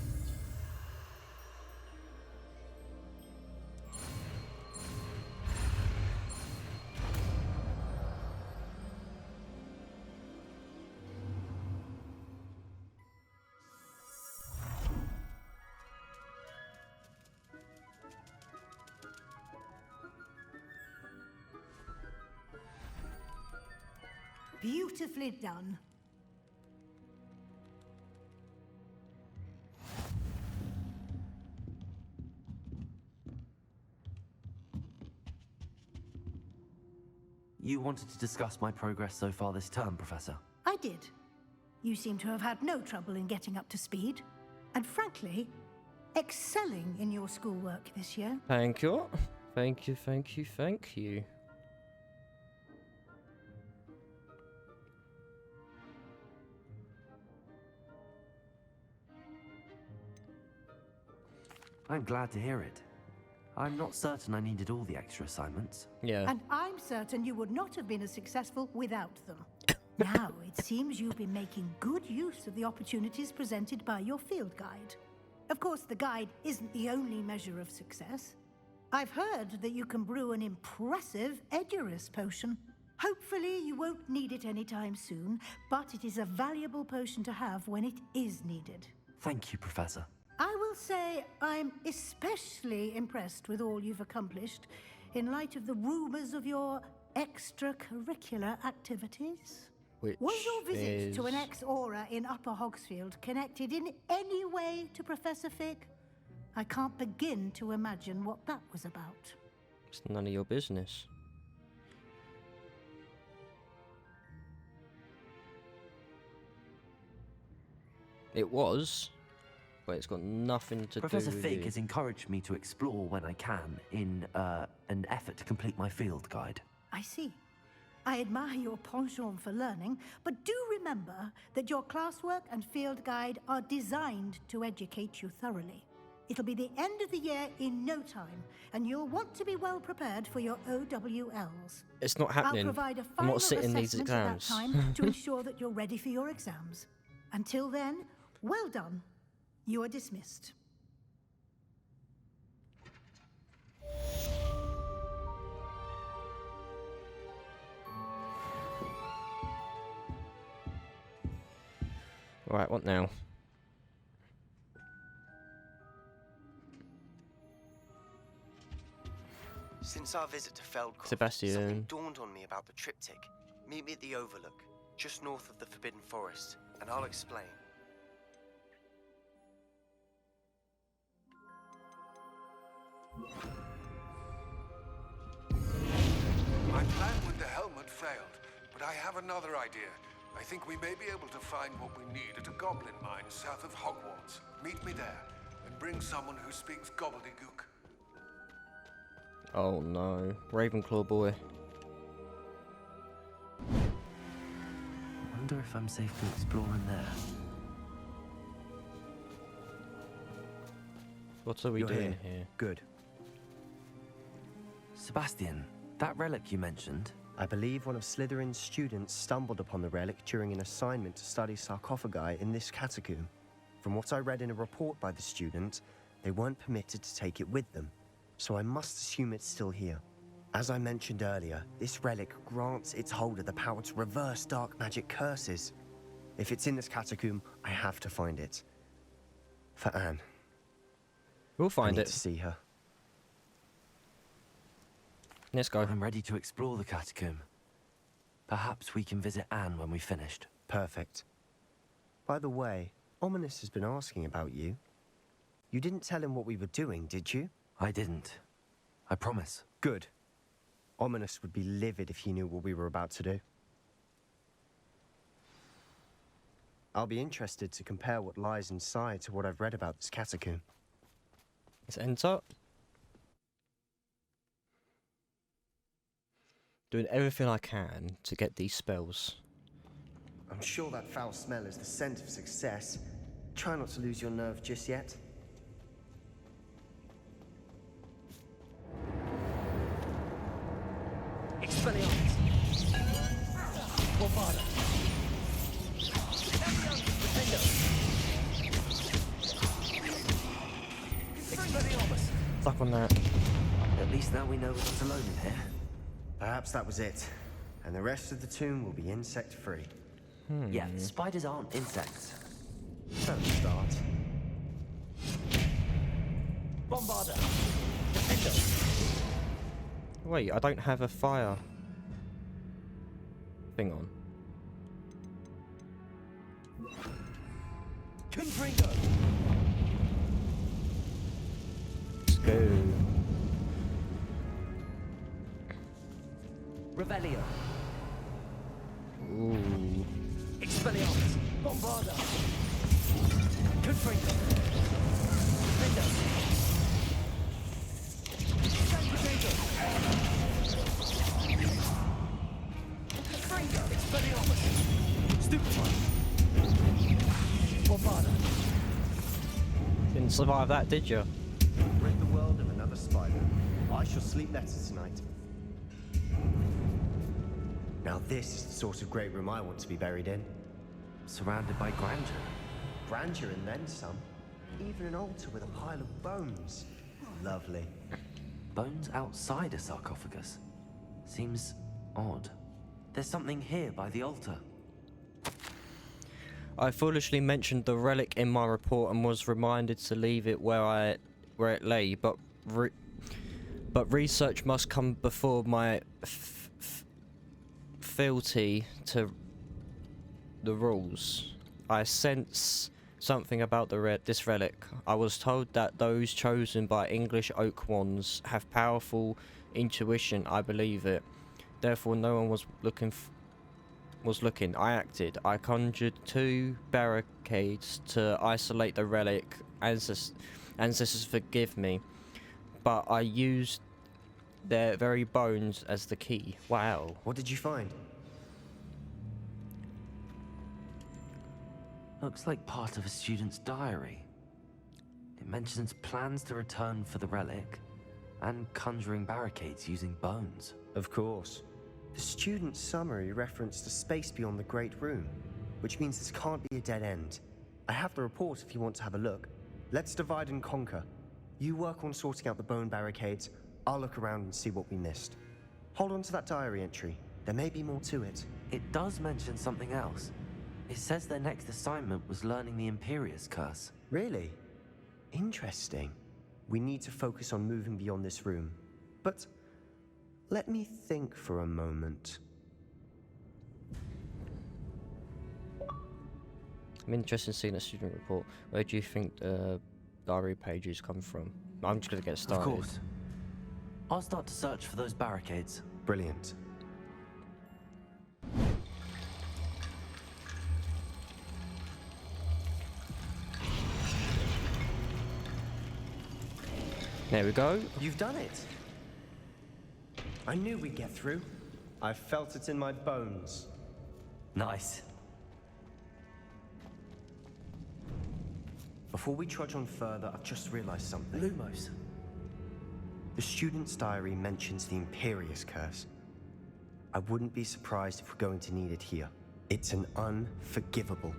Beautifully done. You wanted to discuss my progress so far this term, Professor? I did. You seem to have had no trouble in getting up to speed. And frankly, excelling in your schoolwork this year. Thank you. Thank you, thank you, thank you. I'm glad to hear it. I'm not certain I needed all the extra assignments. Yeah. And I'm certain you would not have been as successful without them. Now, it seems you've been making good use of the opportunities presented by your field guide. Of course, the guide isn't the only measure of success. I've heard that you can brew an impressive Edurus potion. Hopefully, you won't need it anytime soon, but it is a valuable potion to have when it is needed. Thank you, Professor. I will say I'm especially impressed with all you've accomplished in light of the rumors of your extracurricular activities. Which Was your visit to an is- ex-aura in Upper Hogsfield connected in any way to Professor Fig? I can't begin to imagine what that was about. It's none of your business. It was, but it's got nothing to Professor do with Fig you. has encouraged me to explore when I can in an effort to complete my field guide. I see. I admire your penchant for learning, but do remember that your classwork and field guide are designed to educate you thoroughly. It'll be the end of the year in no time, and you'll want to be well prepared for your OWLs. It's not happening. I'll provide a I'm final not sitting these assessment at that exams. time to ensure that you're ready for your exams. Until then, well done. You are dismissed. Right, what now? Since our visit to Feldcroft, Sebastian. something dawned on me about the triptych. Meet me at the Overlook, just north of the Forbidden Forest, and I'll explain. My plan with the helmet failed, but I have another idea. I think we may be able to find what we need at a goblin mine south of Hogwarts. Meet me there, and bring someone who speaks gobbledygook. Oh no, Ravenclaw boy. I wonder if I'm safe to explore in there. What are we You're doing here. here? Good. Sebastian, that relic you mentioned, I believe one of Slytherin's students stumbled upon the relic during an assignment to study sarcophagi in this catacomb. From what I read in a report by the student, they weren't permitted to take it with them, so I must assume it's still here. As I mentioned earlier, this relic grants its holder the power to reverse dark magic curses. If it's in this catacomb, I have to find it. For Anne. We'll find I need it. to see her. Let's go. I'm ready to explore the catacomb. Perhaps we can visit Anne when we've finished. Perfect. By the way, Ominous has been asking about you. You didn't tell him what we were doing, did you? I didn't. I promise. Good. Ominous would be livid if he knew what we were about to do. I'll be interested to compare what lies inside to what I've read about this catacomb. Let's enter. Doing everything I can to get these spells. I'm sure that foul smell is the scent of success. Try not to lose your nerve just yet. Expelliarmus! Bombarda! Expelliarmus! Stuck on that. At least now we know we're not alone in here. Perhaps that was it. And the rest of the tomb will be insect-free. Yeah, spiders aren't insects. Don't start. Bombarda! Defendo! Wait, I don't have a fire thing on. Confringo! Let's go. Revelio! Ooh. Expelliarmus! Bombarda! Confringo! Defendo! Sanguinator! Confringo! Expelliarmus! Stupefy! Bombarda! Didn't survive that, did you? Rid the world of another spider. I shall sleep better tonight. Now this is the sort of great room I want to be buried in. Surrounded by grandeur. Grandeur and then some. Even an altar with a pile of bones. Lovely. Bones outside a sarcophagus. Seems odd. There's something here by the altar. I foolishly mentioned the relic in my report and was reminded to leave it where it lay, but research must come before my fealty to the rules. I sense something about this relic. I was told that those chosen by English oak wands have powerful intuition. I believe it. Therefore, no one was looking. I acted. I conjured 2 barricades to isolate the relic. Ancestors forgive me, but I used their very bones as the key. Wow. What did you find? Looks like part of a student's diary. It mentions plans to return for the relic and conjuring barricades using bones. Of course. The student's summary referenced a space beyond the Great Room, which means this can't be a dead end. I have the report if you want to have a look. Let's divide and conquer. You work on sorting out the bone barricades. I'll look around and see what we missed. Hold on to that diary entry. There may be more to it. It does mention something else. It says their next assignment was learning the Imperius Curse. Really? Interesting. We need to focus on moving beyond this room. But let me think for a moment. I'm interested in seeing a student report. Where do you think the diary pages come from? I'm just gonna get started. Of course. I'll start to search for those barricades. Brilliant. There we go. You've done it. I knew we'd get through. I felt it in my bones. Nice. Before we trudge on further, I've just realized something. Lumos. The student's diary mentions the Imperius Curse. I wouldn't be surprised if we're going to need it here. It's an unforgivable,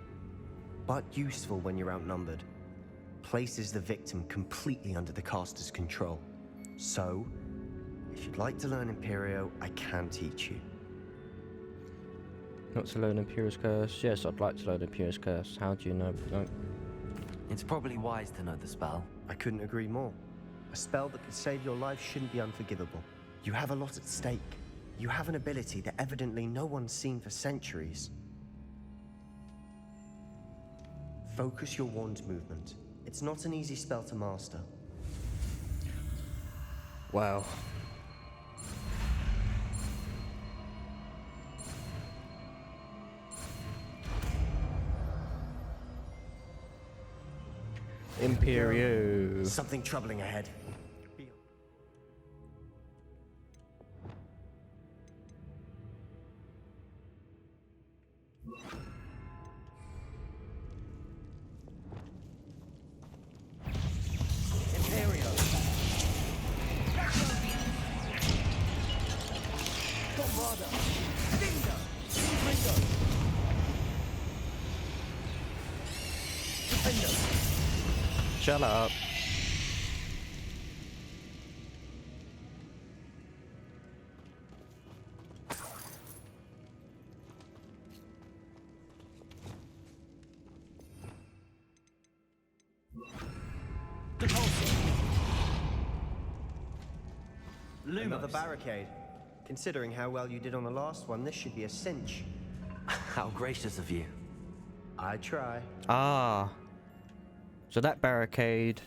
but useful when you're outnumbered. Places the victim completely under the caster's control. So, if you'd like to learn Imperio, I can teach you. Not to learn Imperious Curse? Yes, I'd like to learn Imperious Curse. How do you know? No. It's probably wise to know the spell. I couldn't agree more. A spell that could save your life shouldn't be unforgivable. You have a lot at stake. You have an ability that evidently no one's seen for centuries. Focus your wand movement. It's not an easy spell to master. Wow. Imperio. Something troubling ahead. Imperio. Bombarda. Dingo. Ringo. Defender. Shut up. Another barricade. Considering how well you did on the last one, this should be a cinch. How gracious of you. I try. Ah. So that barricade.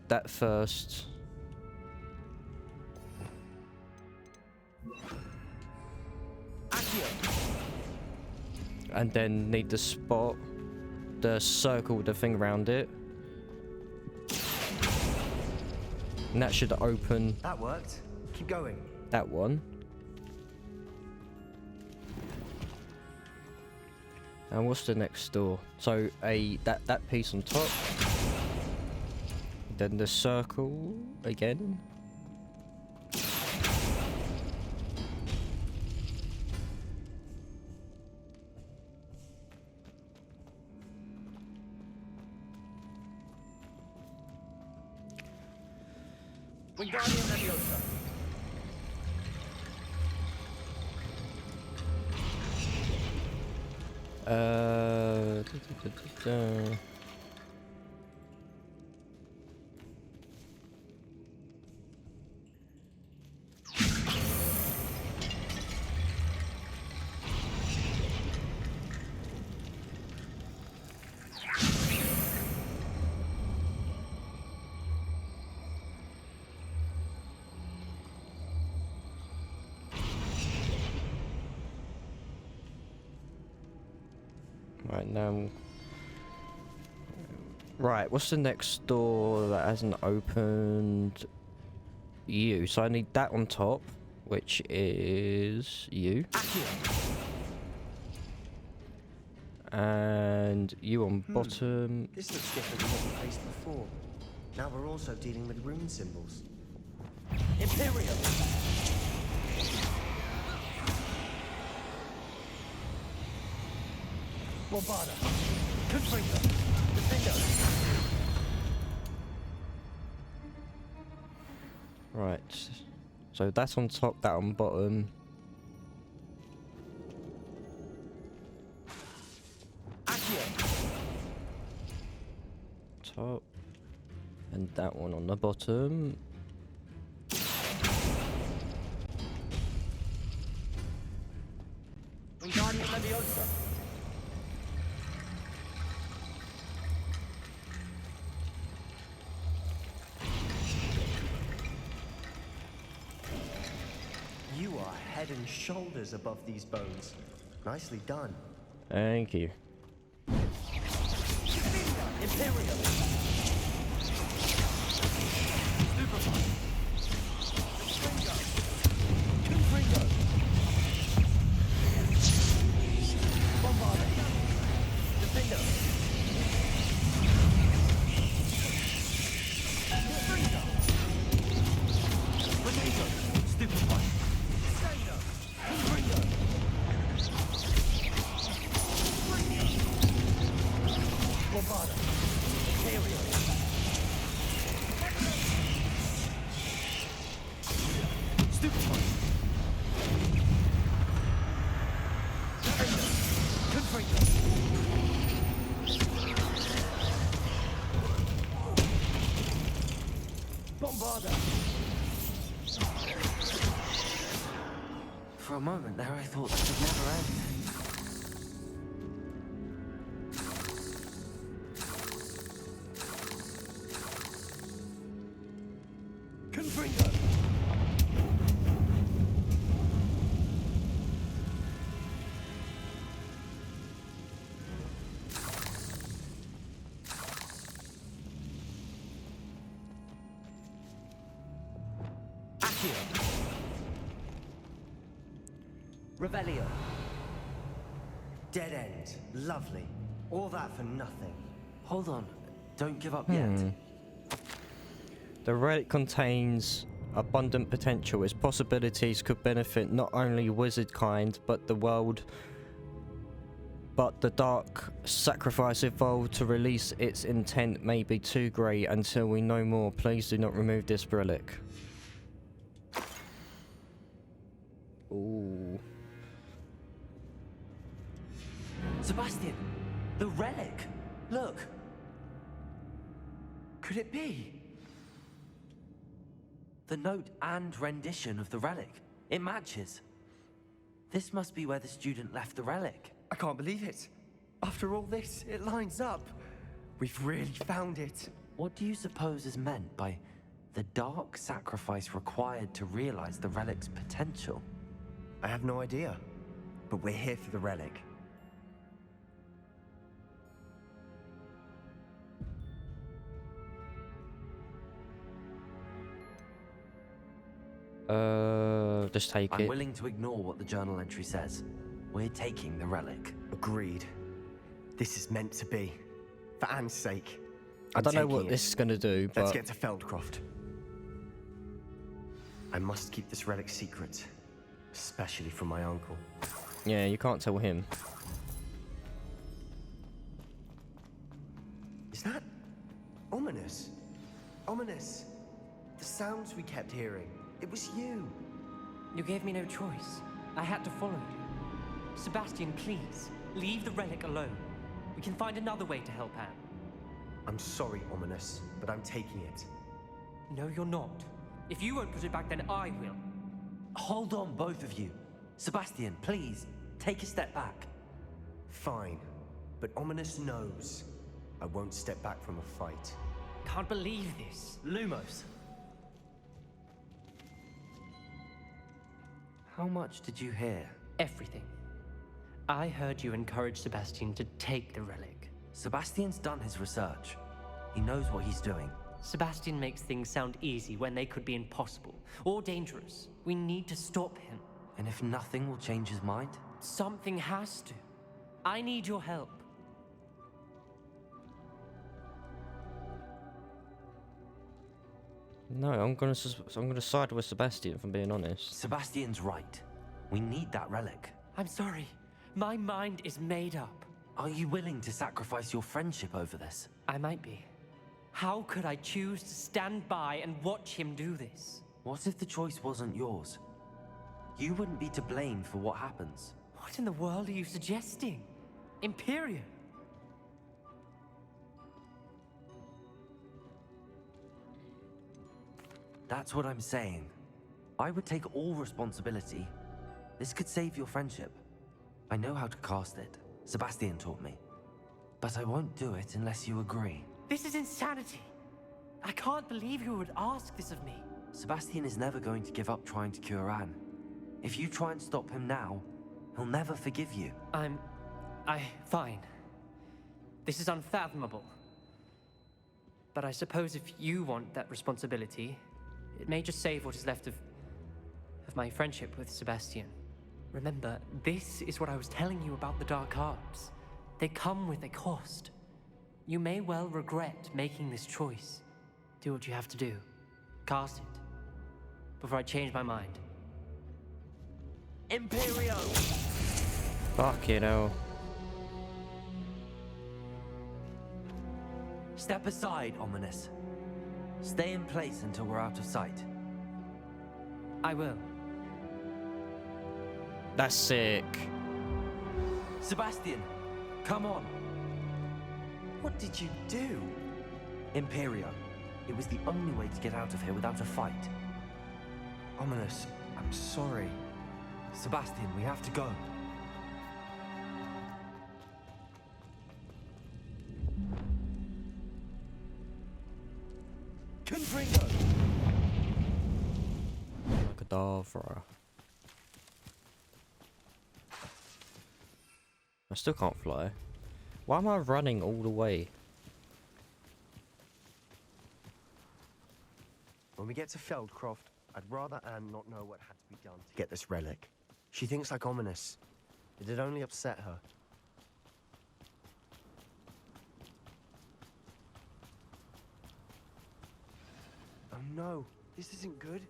That first. And then need the spot. The circle with the thing around it. And that should open That worked. Keep going. that one. And what's the next door? So that piece on top. Then the circle again. Wingardium Leviosa. Right now. Right, what's the next door that hasn't opened? You. So I need that on top, which is you. And you on bottom. This looks different than what we faced before. Now we're also dealing with rune symbols. Imperium. Bombarda. Confringo. Defender. Right. So that's on top, that on bottom. Top. And that one on the bottom. Wingardium Leviosa. You are head and shoulders above these bones. Nicely done. Thank you. Imperium. Superfine. Confringo. Bombarda. Defender. Confringo. Renato. Stupefy. Sustainer. Bombarda! Imperial! Stupefy! Confringo! Bombarda! For a moment there, I thought this would never end. Confringo! Revelio. Dead end. Lovely. All that for nothing. Hold on. Don't give up yet. The relic contains abundant potential. Its possibilities could benefit not only wizard kind, but the world. But the dark sacrifice involved to release its intent may be too great until we know more. Please do not remove this relic. Ooh. Sebastian! The relic! Look! Could it be? The note and rendition of the relic. It matches. This must be where the student left the relic. I can't believe it. After all this, it lines up. We've really found it. What do you suppose is meant by the dark sacrifice required to realize the relic's potential? I have no idea, but we're here for the relic. Just take it. I'm willing to ignore what the journal entry says. We're taking the relic. Agreed. This is meant to be. For Anne's sake. I don't know what this is going to do, but... Let's get to Feldcroft. I must keep this relic secret. Especially from my uncle. Yeah, you can't tell him. Is that... ominous? Ominous. The sounds we kept hearing. It was you. You gave me no choice. I had to follow you. Sebastian, please, leave the relic alone. We can find another way to help Anne. I'm sorry, Ominous, but I'm taking it. No, you're not. If you won't put it back, then I will. Hold on, both of you. Sebastian, please, take a step back. Fine, but Ominous knows I won't step back from a fight. Can't believe this. Lumos. How much did you hear? Everything. I heard you encourage Sebastian to take the relic. Sebastian's done his research. He knows what he's doing. Sebastian makes things sound easy when they could be impossible or dangerous. We need to stop him. And if nothing will change his mind? Something has to. I need your help. No, I'm gonna side with Sebastian, if I'm being honest. Sebastian's right. We need that relic. I'm sorry. My mind is made up. Are you willing to sacrifice your friendship over this? I might be. How could I choose to stand by and watch him do this? What if the choice wasn't yours? You wouldn't be to blame for what happens. What in the world are you suggesting? Imperium? That's what I'm saying. I would take all responsibility. This could save your friendship. I know how to cast it. Sebastian taught me. But I won't do it unless you agree. This is insanity. I can't believe you would ask this of me. Sebastian is never going to give up trying to cure Anne. If you try and stop him now, he'll never forgive you. Fine. This is unfathomable. But I suppose if you want that responsibility, it may just save what is left of my friendship with Sebastian. Remember, this is what I was telling you about the dark arts. They come with a cost. You may well regret making this choice. Do what you have to do. Cast it. Before I change my mind. Imperio! Fuck you know. Step aside, Ominous. Stay in place until we're out of sight. I will. That's sick. Sebastian, come on. What did you do? Imperio. It was the only way to get out of here without a fight. Ominous, I'm sorry. Sebastian, we have to go. Confringo! Cadavra. I still can't fly. Why am I running all the way? When we get to Feldcroft, I'd rather Anne not know what had to be done to get this relic. She thinks like Ominous. It'd only upset her. Oh no, this isn't good.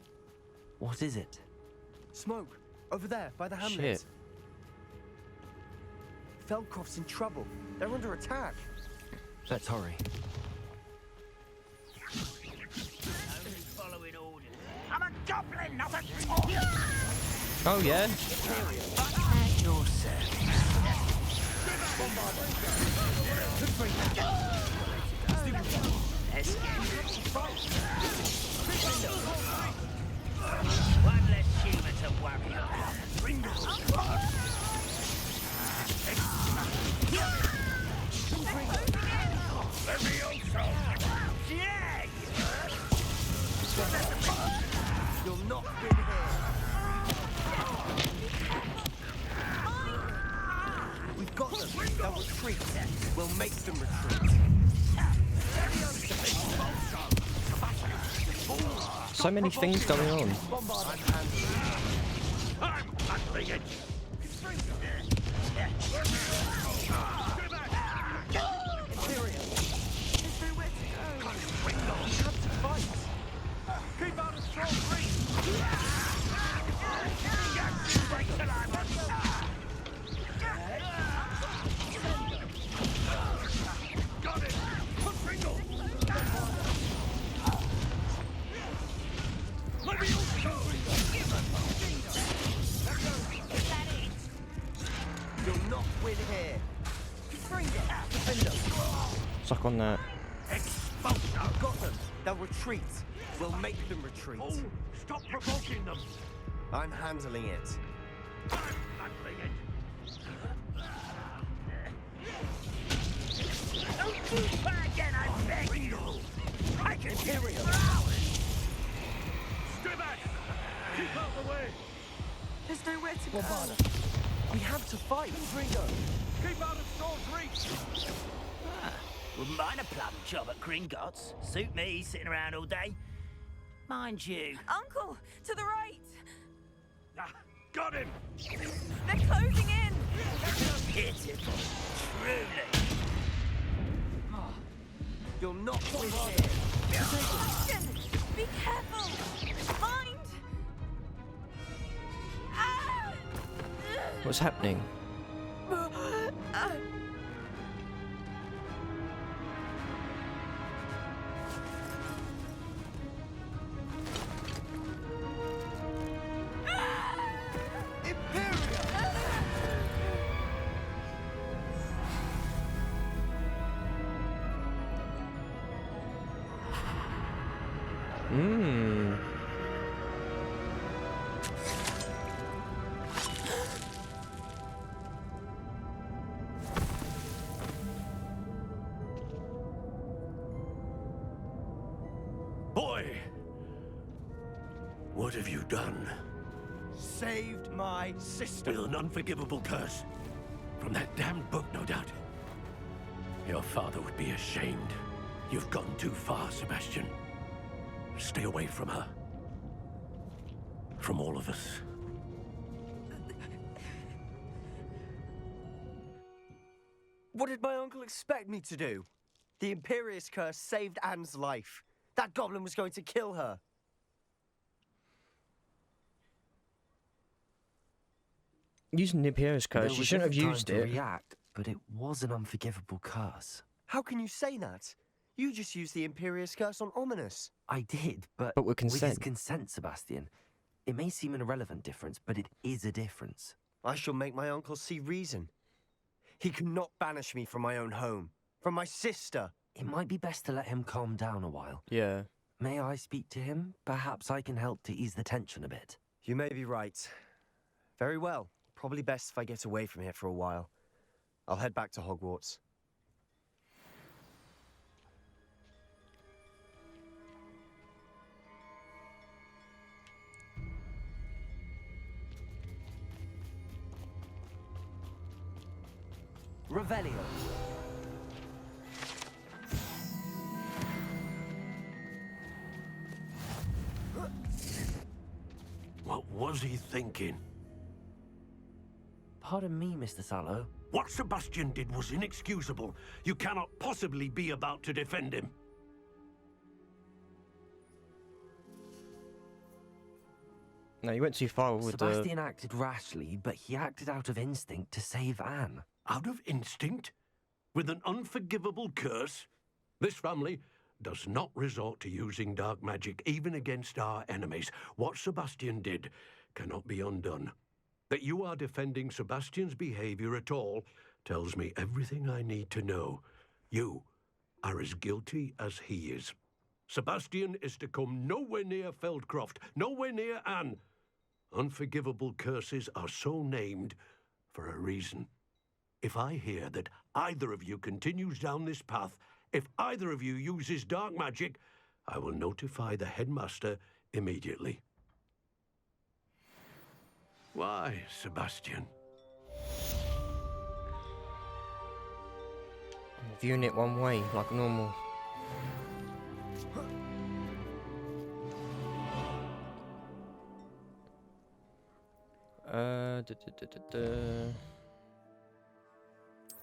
What is it? Smoke, over there, by the hamlet. Shit. Feldcroft's in trouble. They're under attack. Let's hurry. Only following orders. I'm a goblin, not a troll. Oh yeah. At your service. Let's one less human to worry about. Let me also. Yeah! You'll not win here. We've got them. They'll retreat. We'll make them retreat. So many things going on. I'm handling it. Keep out of strong breeze! Got it. Confringo. Let me go. You'll not win here. Suck on that. I've got them. They'll retreat. We'll make them retreat. Oh, stop provoking them. I'm handling it. I'm handling it. Don't do that again, I beg you! I can hear you! Stay back. Keep out the way. There's nowhere to go. We have to fight. Ringo. Keep out of Storm's reach. Wouldn't mind a plum job at Gringotts. Suit me, sitting around all day. Mind you. Uncle, to the right! Got him. They're closing in! Pitiful. Truly. You'll not win here. Sebastian, be careful! Mind! Ah! What's happening? Boy, what have you done? Saved my sister. With an unforgivable curse. From that damned book, no doubt. Your father would be ashamed. You've gone too far, Sebastian. Stay away from her. From all of us. What did my uncle expect me to do? The Imperious curse saved Anne's life. That goblin was going to kill her. Using the Imperious curse, you shouldn't have used To it. react, but it was an unforgivable curse. How can you say that? You just used the Imperious Curse on Ominous. I did, but with his consent. consent, Sebastian. It may seem an irrelevant difference, but it is a difference. I shall make my uncle see reason. He cannot banish me from my own home, from my sister. It might be best to let him calm down a while. Yeah. May I speak to him? Perhaps I can help to ease the tension a bit. You may be right. Very well. Probably best if I get away from here for a while. I'll head back to Hogwarts. Revelio. What was he thinking? Pardon me, Mr. Sallow. What Sebastian did was inexcusable. You cannot possibly be about to defend him. No, you went too far with Sebastian acted rashly, but he acted out of instinct to save Anne. Out of instinct? With an unforgivable curse? This family does not resort to using dark magic even against our enemies. What Sebastian did cannot be undone. That you are defending Sebastian's behavior at all tells me everything I need to know. You are as guilty as he is. Sebastian is to come nowhere near Feldcroft, nowhere near Anne. Unforgivable curses are so named for a reason. If I hear that either of you continues down this path, if either of you uses dark magic, I will notify the headmaster immediately. Why, Sebastian? Viewing it one way, like normal.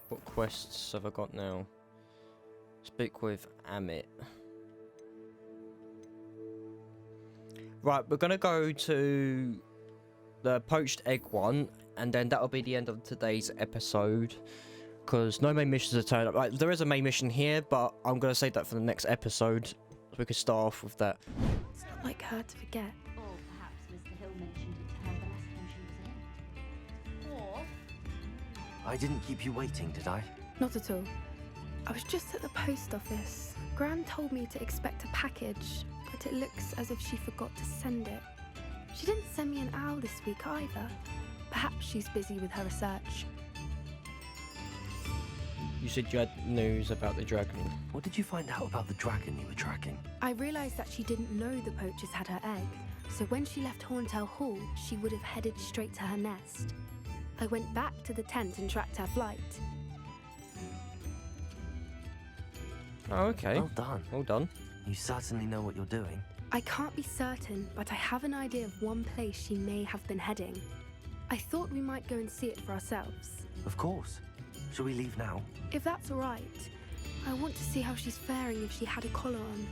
What quests have I got now? Speak with Amit. Right, we're gonna go to the poached egg one, and then that'll be the end of today's episode. Because no main missions are turned up. Like, there is a main mission here, but I'm gonna save that for the next episode, so we can start off with that. It's not like her to forget. Or perhaps Mr. Hill mentioned it to her the last time she was in. Or I didn't keep you waiting, did I? Not at all. I was just at the post office. Gran told me to expect a package, but it looks as if she forgot to send it. She didn't send me an owl this week either. Perhaps she's busy with her research. You said you had news about the dragon. What did you find out about the dragon you were tracking? I realised that she didn't know the poachers had her egg, so when she left Horntail Hall, she would have headed straight to her nest. I went back to the tent and tracked her flight. Oh, okay. Well done. Well done. You certainly know what you're doing. I can't be certain, but I have an idea of one place she may have been heading. I thought we might go and see it for ourselves. Of course. Shall we leave now? If that's all right. I want to see how she's faring if she had a collar on.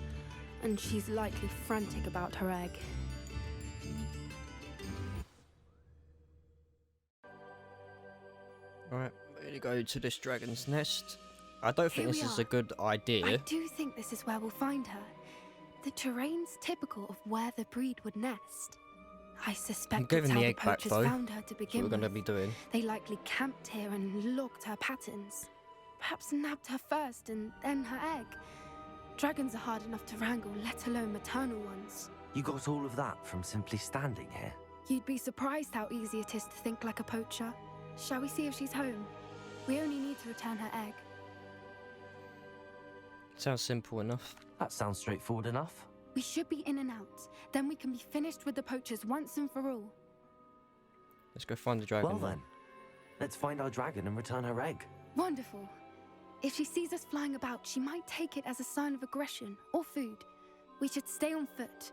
And she's likely frantic about her egg. Alright, we're gonna go to this dragon's nest. I don't think Here this we is are. a good idea. I do think this is where we'll find her. The terrain's typical of where the breed would nest. I I'm suspect it's giving how the the egg back poachers though. found her to That's what begin we're gonna with. be doing. They likely camped here and logged her patterns. Perhaps nabbed her first and then her egg. Dragons are hard enough to wrangle, let alone maternal ones. You got all of that from simply standing here? You'd be surprised how easy it is to think like a poacher. Shall we see if she's home? We only need to return her egg. Sounds simple enough. That sounds straightforward enough. We should be in and out. Then we can be finished with the poachers once and for all. Let's go find the dragon. Well then, let's find our dragon and return her egg. Wonderful. If she sees us flying about, she might take it as a sign of aggression or food. We should stay on foot.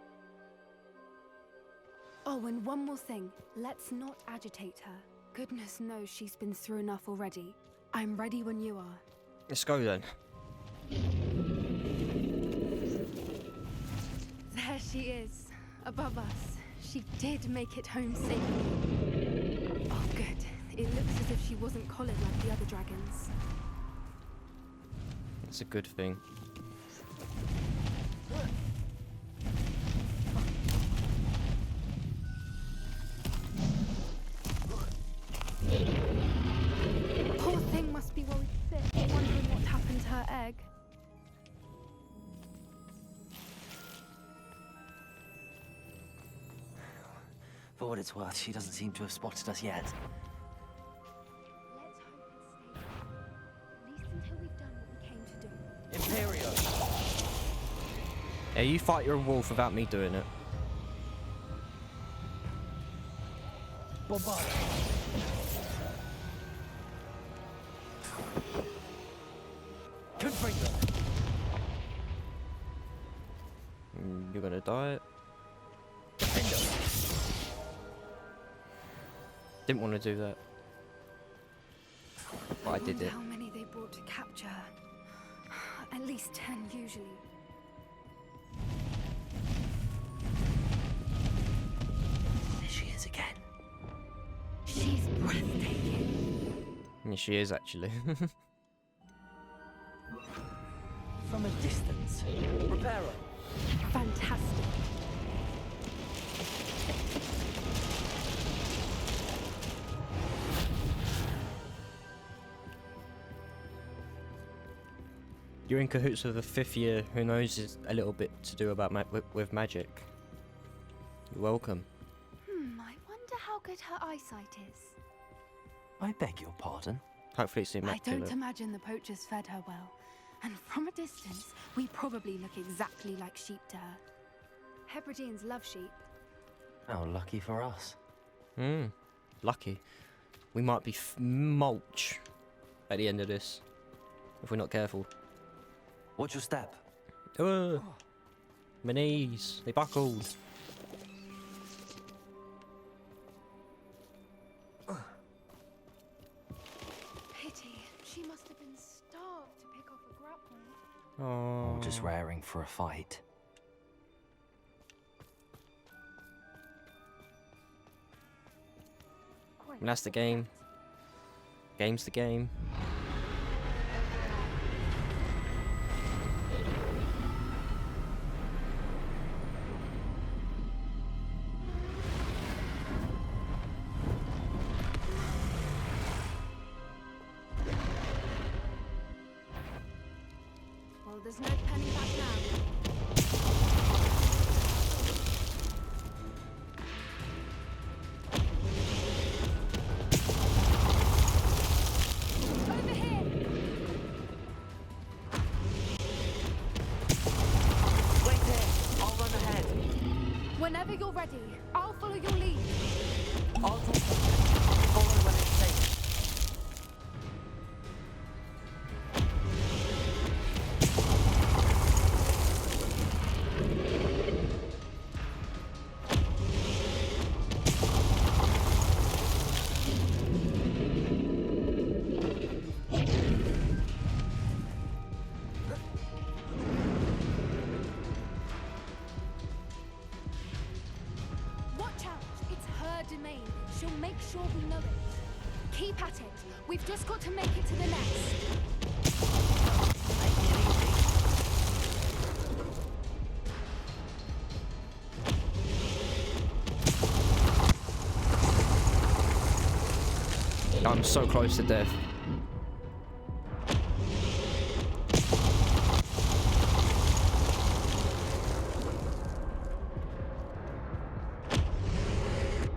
Oh, and one more thing. Let's not agitate her. Goodness knows she's been through enough already. I'm ready when you are. Let's go then. There she is, above us. She did make it home safely. Oh, good. It looks as if she wasn't collared like the other dragons. It's a good thing. egg. For what it's worth, she doesn't seem to have spotted us yet. Let's hope and stay. At least until we've done what we came to do. Imperio! Yeah, you fight your wolf without me doing it. Bombard! Confringo! You're gonna die. Didn't want to do that. But I did it. How many they brought to capture her? At least 10 usually. There she is again. She's breathtaking. Yeah, she is actually. From a distance. Reparo! Fantastic. You're in cahoots with a 5th year who knows a little bit to do about with magic. You're welcome. I wonder how good her eyesight is. I beg your pardon? Hopefully it's I immaculate. don't imagine the poachers fed her well. And from a distance, we probably look exactly like sheep to her. Hebrideans love sheep. How lucky for us. Lucky. We might be mulch at the end of this. If we're not careful. What's your step? My knees. They buckled. Pity. She must have been starved to pick off a grappling. Oh. Or just raring for a fight. And that's the game. Game's the game. Well, there's no penny back now. Over here! Wait there! I'll run ahead. Whenever you're ready, I'll follow your lead. I'll talk. Follow when it's safe. Watch out! It's her domain. She'll make sure we know it. Keep at it. We've just got to make it to the nest. I'm so close to death.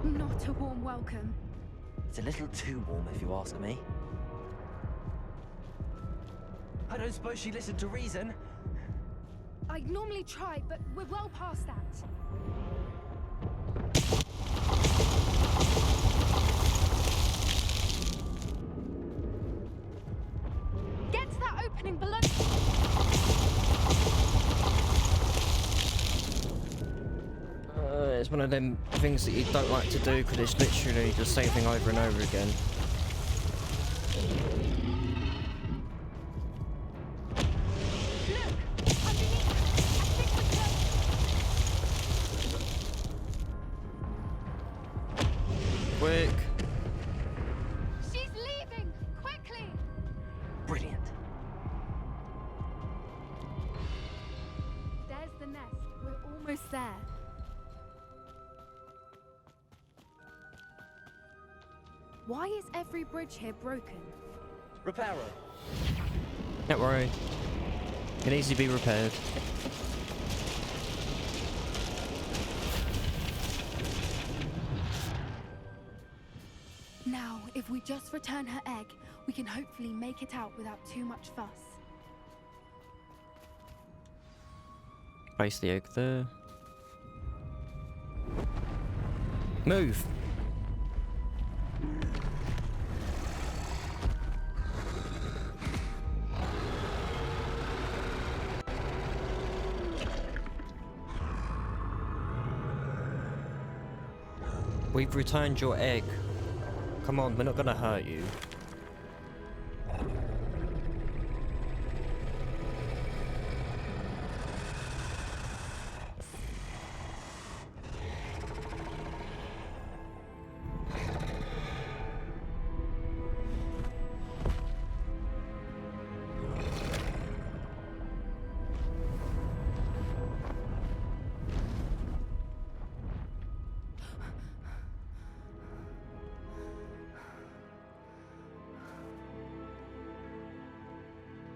Not a warm welcome. It's a little too warm if you ask me. I don't suppose she listened to reason. I'd normally try, but we're well past that. Get to that opening below. It's one of them things that you don't like to do because it's literally the same thing over and over again. Quick! She's leaving! Quickly! Brilliant. There's the nest. We're almost there. Why is every bridge here broken? Reparo. Don't worry. Can easily be repaired. Now, if we just return her egg, we can hopefully make it out without too much fuss. Place the egg there. Move! We've returned your egg. Come on, we're not gonna hurt you.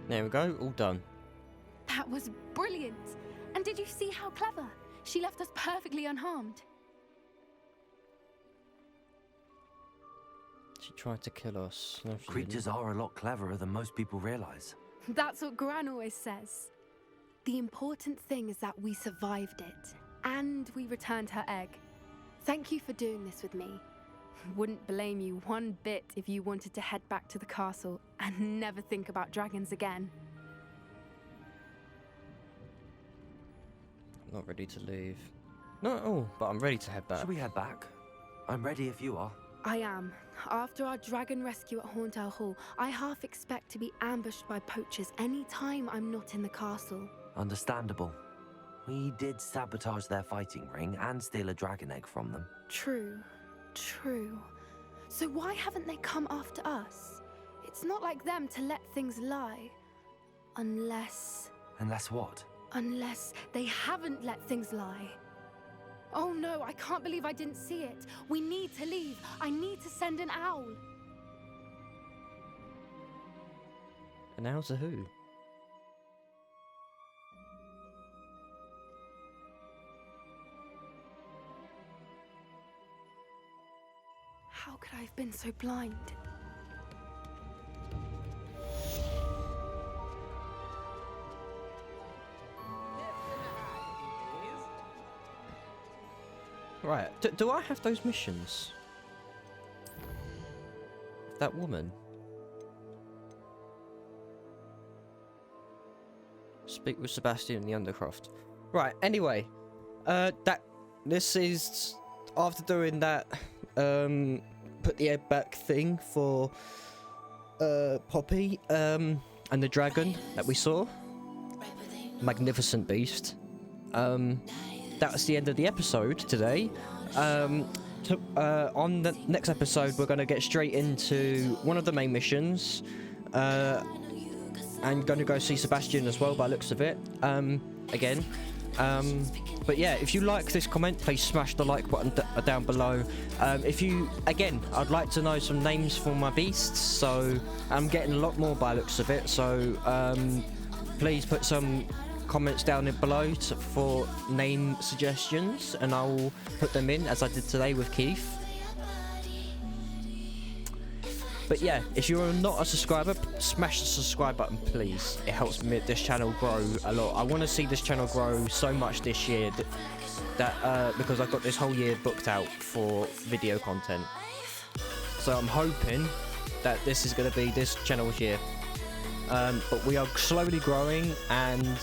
There we go, all done. That was brilliant! And did you see how clever? She left us perfectly unharmed. She tried to kill us. No, she Creatures didn't. are a lot cleverer than most people realize. That's what Gran always says. The important thing is that we survived it, and we returned her egg. Thank you for doing this with me. Wouldn't blame you one bit if you wanted to head back to the castle and never think about dragons again. I'm not ready to leave. Not at all, but I'm ready to head back. Should we head back? I'm ready if you are. I am. After our dragon rescue at Hauntow Hall, I half expect to be ambushed by poachers any time I'm not in the castle. Understandable. We did sabotage their fighting ring and steal a dragon egg from them. True. True. So why haven't they come after us? It's not like them to let things lie. Unless... Unless what? Unless they haven't let things lie. Oh no, I can't believe I didn't see it. We need to leave. I need to send an owl. An owl to who? How could I have been so blind? Right, do I have those missions? That woman? Speak with Sebastian in the Undercroft. Right, anyway. This is... After doing that, put the egg back thing for, Poppy, and the dragon that we saw. Magnificent beast. That was the end of the episode today. On the next episode, we're going to get straight into one of the main missions. And going to go see Sebastian as well, by looks of it. Again. But yeah, if you like this comment, please smash the like button down below. I'd like to know some names for my beasts. So I'm getting a lot more by looks of it. So please put some comments down below for name suggestions, and I will put them in as I did today with Keith. But yeah, if you're not a subscriber, smash the subscribe button, please. It helps this channel grow a lot. I want to see this channel grow so much this year because I've got this whole year booked out for video content. So I'm hoping that this is going to be this channel's year. But we are slowly growing, and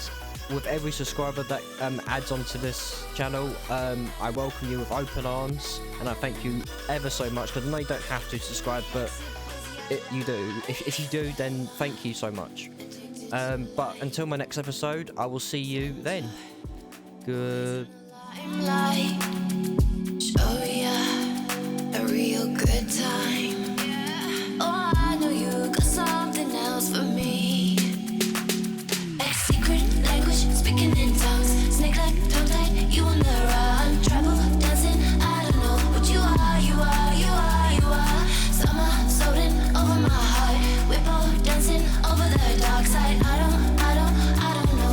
with every subscriber that adds onto this channel, I welcome you with open arms, and I thank you ever so much, because I know you don't have to subscribe, but you do. If you do, then thank you so much. But until my next episode, I will see you then. Good. Show ya a real good time. Oh, I know you got something else for me. A secret language, speaking in tongues. Snake like tongue tied, you on the run. Travel, dancing, I don't know what you are, you are, you are, you are. Summer, soaring over my heart. We're both dancing over the dark side. I don't know.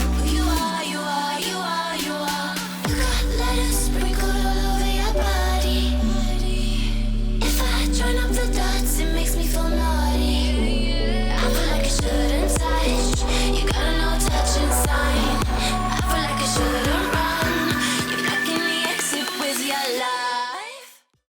your love.